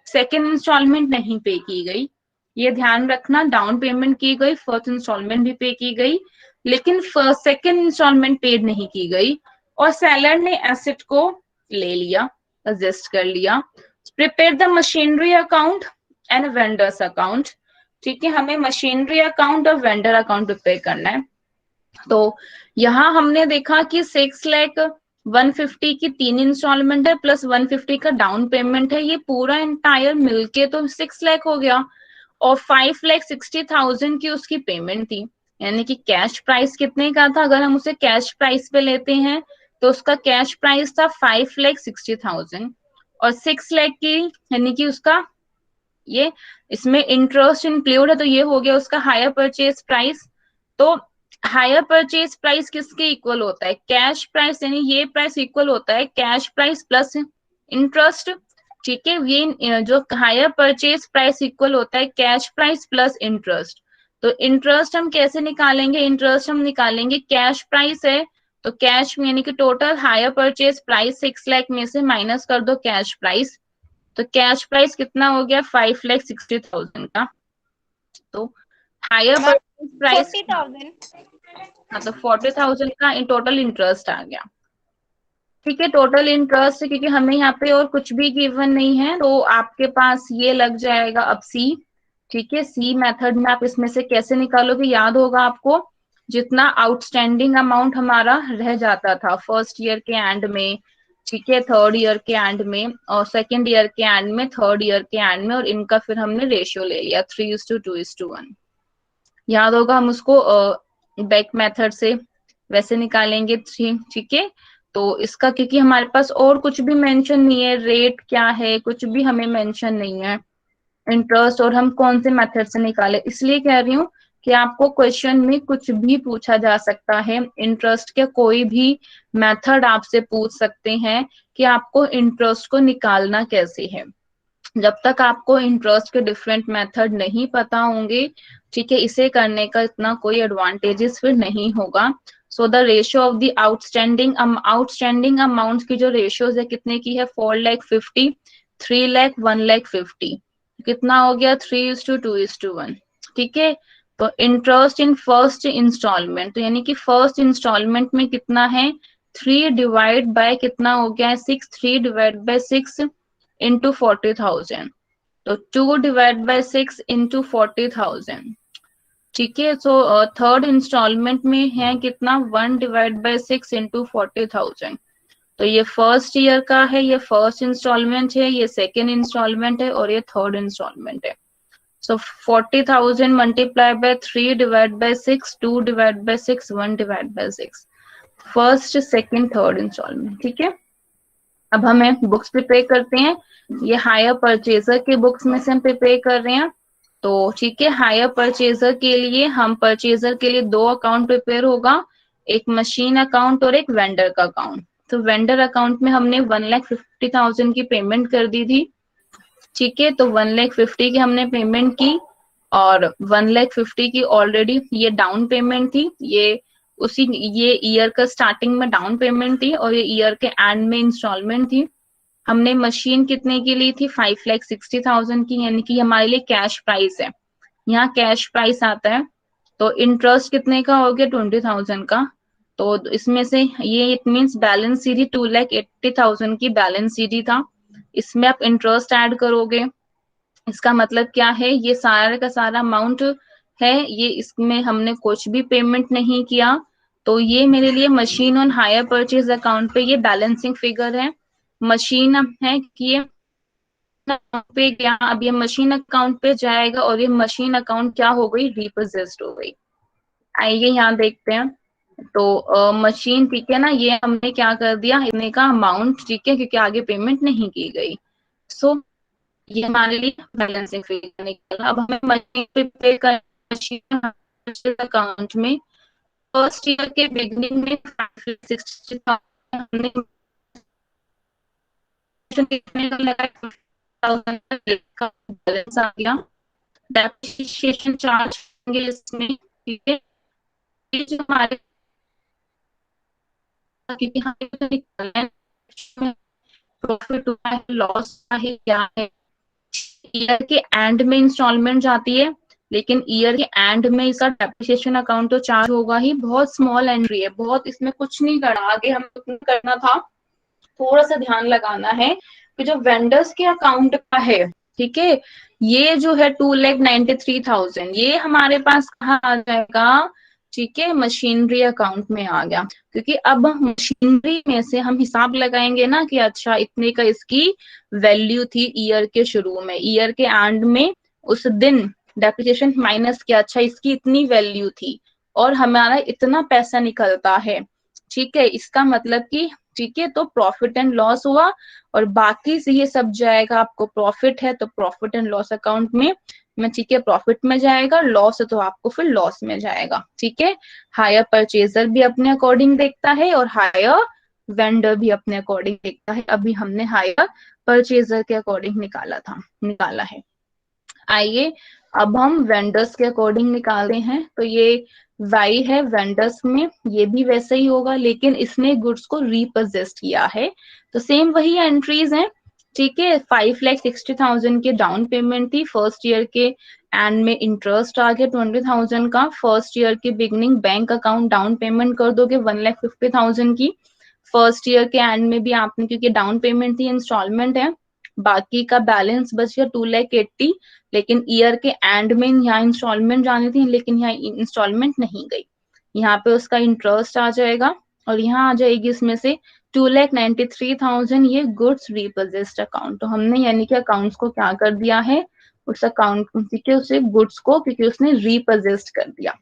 second instalment नहीं पे की गई, ये ध्यान रखना, डाउन पेमेंट की गई, फर्स्ट इंस्टॉलमेंट भी पे की गई, लेकिन फर्स्ट सेकेंड इंस्टॉलमेंट पेड नहीं की गई, और सेलर ने एसेट को ले लिया, एडजस्ट कर लिया। Prepare the machinery account and vendors account, ठीक है, हमें मशीनरी अकाउंट और वेंडर अकाउंट प्रिपेयर करना है। तो यहाँ हमने देखा कि 6,150,000 की 3 इंस्टॉलमेंट है, प्लस 150 का डाउन पेमेंट है, ये पूरा एंटायर मिलके तो 6 लाख हो गया, और 5,60,000 की उसकी पेमेंट थी, यानी कि कैश प्राइस कितने का था, अगर हम उसे कैश प्राइस पे लेते हैं तो उसका कैश प्राइस था 5,60,000, और 6 लाख की यानी कि उसका ये इसमें इंटरेस्ट इंक्लूड है तो ये हो गया उसका हायर परचेज प्राइस। तो हायर परचेज प्राइस किसके इक्वल होता है, कैश प्राइस, यानी ये प्राइस इक्वल होता है कैश प्राइस प्लस इंटरेस्ट। ठीक है, ये जो हायर परचेज प्राइस इक्वल होता है कैश प्राइस प्लस इंटरेस्ट। तो इंटरेस्ट हम कैसे निकालेंगे, इंटरेस्ट हम निकालेंगे, कैश प्राइस है तो कैश में यानी कि total hire purchase price 6 lakh में से माइनस कर दो कैश प्राइस, तो कैश प्राइस कितना हो गया 5,60,000 का। तो हायर
मैम
परचेज प्राइस,
40,000।
मतलब 40,000 का इन टोटल इंटरेस्ट आ गया। ठीक है, टोटल इंटरेस्ट, क्योंकि हमें यहाँ पे और कुछ भी गिवन नहीं है तो आपके पास ये लग जाएगा अब सी। ठीक है, सी मेथड में आप इसमें से कैसे निकालोगे, याद होगा आपको, जितना आउटस्टैंडिंग अमाउंट हमारा रह जाता था फर्स्ट ईयर के एंड में, ठीक है, थर्ड ईयर के एंड में, और सेकेंड ईयर के एंड में, थर्ड ईयर के एंड में, और इनका फिर हमने रेशियो ले लिया 3:2:1। याद होगा, हम उसको बैक मेथड से वैसे निकालेंगे थ्री। ठीक है, तो इसका क्योंकि हमारे पास और कुछ भी मेंशन नहीं है, रेट क्या है कुछ भी हमें मेंशन नहीं है, इंटरेस्ट, और हम कौन से मेथड से निकाले, इसलिए कह रही हूँ कि आपको क्वेश्चन में कुछ भी पूछा जा सकता है, इंटरेस्ट के कोई भी मेथड आपसे पूछ सकते हैं कि आपको इंटरेस्ट को निकालना कैसे है। जब तक आपको इंटरेस्ट के डिफरेंट मेथड नहीं पता होंगे, ठीक है, इसे करने का इतना कोई एडवांटेजेस फिर नहीं होगा। So the ratio of the outstanding amount की जो रेशियोज है कितने की है, 4,50,000, 3,00,000, 1,50,000, कितना हो गया 3:2:1। ठीक है, तो इंटरेस्ट इन फर्स्ट इंस्टॉलमेंट, तो यानी कि फर्स्ट इंस्टॉलमेंट में कितना है 3 डिवाइड बाय कितना हो गया है 6, 3 डिवाइड बाय 6 इंटू 40,000, तो 2/6 इंटू 40,000। ठीक है, सो थर्ड इंस्टॉलमेंट में है कितना 1/6 इंटू 40,000। तो ये फर्स्ट ईयर का है, ये फर्स्ट इंस्टॉलमेंट है, ये सेकेंड इंस्टॉलमेंट है, और ये थर्ड इंस्टॉलमेंट है। So 40,000 multiply by 3/6, 2/6, 1/6, first second third instalment. ठीक है, अब हमें बुक्स प्रिपेयर करते हैं, ये हायर परचेजर के बुक्स में से हम प्रिपेयर कर रहे हैं। तो ठीक है, हायर परचेजर के लिए हम परचेजर के लिए 2 अकाउंट प्रिपेयर होगा, एक मशीन अकाउंट और एक वेंडर का अकाउंट। तो वेंडर अकाउंट में हमने 1,50,000 की पेमेंट कर दी थी। ठीक है, तो 1,50,000 की हमने पेमेंट की, और 1,50,000 की ऑलरेडी ये डाउन पेमेंट थी, ये ईयर का स्टार्टिंग में डाउन पेमेंट थी, और ये ईयर के एंड में इंस्टॉलमेंट थी। हमने मशीन कितने की ली थी 5,60,000 की, यानी कि हमारे लिए कैश प्राइस है, यहाँ कैश प्राइस आता है। तो इंटरेस्ट कितने का हो गया 20,000 का, तो इसमें से ये इट मीन्स बैलेंस सीधी 2,80,000 की बैलेंस सीधी था, इसमें आप इंटरेस्ट ऐड करोगे, इसका मतलब क्या है, ये सारा का सारा अमाउंट है, ये इसमें हमने कुछ भी पेमेंट नहीं किया, तो ये मेरे लिए machine on hire purchase account पे ये बैलेंसिंग फिगर है। मशीन है कि ये पे गया, अब ये मशीन अकाउंट पे जाएगा, और ये मशीन अकाउंट क्या हो गई, रिपोजेस्ड हो गई। आइए यहाँ देखते हैं, तो मशीन, ठीक है ना, ये हमने क्या कर दिया, इतने का अमाउंट, ठीक है, क्योंकि आगे पेमेंट नहीं की गई। सो ये हमारे लिए बैलेंसिंग फिगर निकला। अब हमें मशीन पे पे कर मशीन अकाउंट में फर्स्ट ईयर के बिगनिंग में 5,60,000 हमने कितने का लगा 50,000 का बैलेंस आ गया, डेप्रिसिएशन चार्ज होंगे इसमें। ठीक है, ये जो हमारे, क्योंकि हमें तो निकालना है प्रॉफिट हुआ है लॉस है क्या है, ईयर के एंड में इंस्टॉलमेंट जाती है, लेकिन ईयर के एंड में इसका डेप्रिसिएशन अकाउंट तो चार्ज होगा ही, बहुत स्मॉल एंट्री है, बहुत इसमें कुछ नहीं करना, आगे हमें करना था, थोड़ा सा ध्यान लगाना है कि जो वेंडर्स के अकाउंट का है, ठीक है, ये जो है 2,93,000 ये हमारे पास कहाँ आ जाएगा, ठीक है, मशीनरी अकाउंट में आ गया, क्योंकि अब मशीनरी में से हम हिसाब लगाएंगे ना कि अच्छा इतने का इसकी वैल्यू थी ईयर के शुरू में, ईयर के एंड में उस दिन डेप्रिसिएशन माइनस किया, अच्छा इसकी इतनी वैल्यू थी और हमारा इतना पैसा निकलता है, ठीक है, इसका मतलब कि ठीक है, तो प्रॉफिट एंड लॉस हुआ और बाकी से ये सब जाएगा, आपको प्रॉफिट है तो प्रॉफिट एंड लॉस अकाउंट में ठीक है प्रॉफिट में जाएगा, लॉस है तो आपको फिर लॉस में जाएगा, ठीक है। हायर परचेजर भी अपने अकॉर्डिंग देखता है और हायर वेंडर भी अपने अकॉर्डिंग देखता है। अभी हमने हायर परचेजर के अकॉर्डिंग निकाला है। आइए अब हम वेंडर्स के अकॉर्डिंग निकालते हैं। तो ये वाई है वेंडर्स में, ये भी वैसे ही होगा लेकिन इसने गुड्स को रीपोजेस्ट किया है, तो सेम वही एंट्रीज हैं, ठीक है। 5,60,000 के डाउन पेमेंट थी, फर्स्ट ईयर के एंड में इंटरेस्ट आ गया 20,000 का, फर्स्ट ईयर के beginning bank account down payment कर दोगे 1,50,000 की, फर्स्ट ईयर के एंड में भी आपने, क्योंकि डाउन पेमेंट थी इंस्टॉलमेंट है, बाकी का बैलेंस बच गया 2,80,000, लेकिन ईयर के एंड में यहाँ इंस्टॉलमेंट जानी थी लेकिन यहाँ इंस्टॉलमेंट नहीं गई, यहाँ पे उसका इंटरेस्ट आ जाएगा और यहाँ आ जाएगी इसमें से 2,93,000 ये गुड्स रीपोजेस्ड अकाउंट। तो हमने यानी कि अकाउंट्स को क्या कर दिया है, उस अकाउंट के उसे गुड्स को, क्योंकि उसने रीपोजेस्ड कर दिया,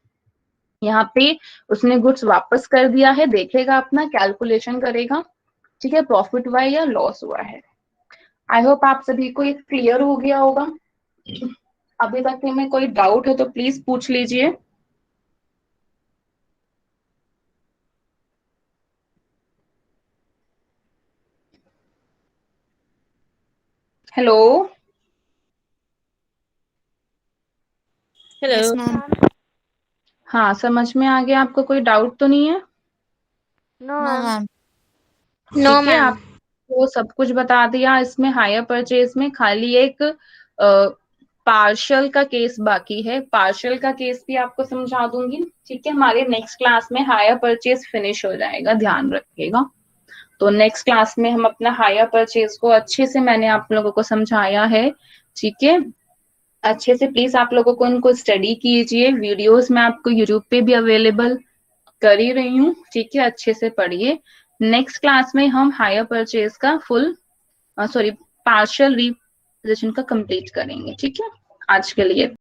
यहाँ पे उसने गुड्स वापस कर दिया है, देखेगा अपना कैलकुलेशन करेगा, ठीक है, प्रॉफिट हुआ है या लॉस हुआ है। आई होप आप सभी को ये क्लियर हो गया होगा। अभी तक में कोई डाउट है तो प्लीज पूछ लीजिए। हेलो।
Yes
hello.
मैम।
हाँ, समझ में आ गया, आपको कोई डाउट तो नहीं है?
No
no
ma'am.
Ma'am.
No
ठीक है,
मैम।
आपको सब कुछ बता दिया। इसमें हायर परचेज में खाली एक पार्शल का केस बाकी है, पार्शल का केस भी आपको समझा दूंगी, ठीक है। हमारे नेक्स्ट क्लास में हायर परचेज फिनिश हो जाएगा, ध्यान रखिएगा। तो नेक्स्ट क्लास में हम अपना हायर परचेज को अच्छे से, मैंने आप लोगों को समझाया है, ठीक है, अच्छे से प्लीज आप लोगों को इनको स्टडी कीजिए। वीडियोस मैं आपको यूट्यूब पे भी अवेलेबल कर ही रही हूँ, ठीक है, अच्छे से पढ़िए। नेक्स्ट क्लास में हम हायर परचेज का फुल पार्शियल रिपोजिशन का कंप्लीट करेंगे, ठीक है। आज के लिए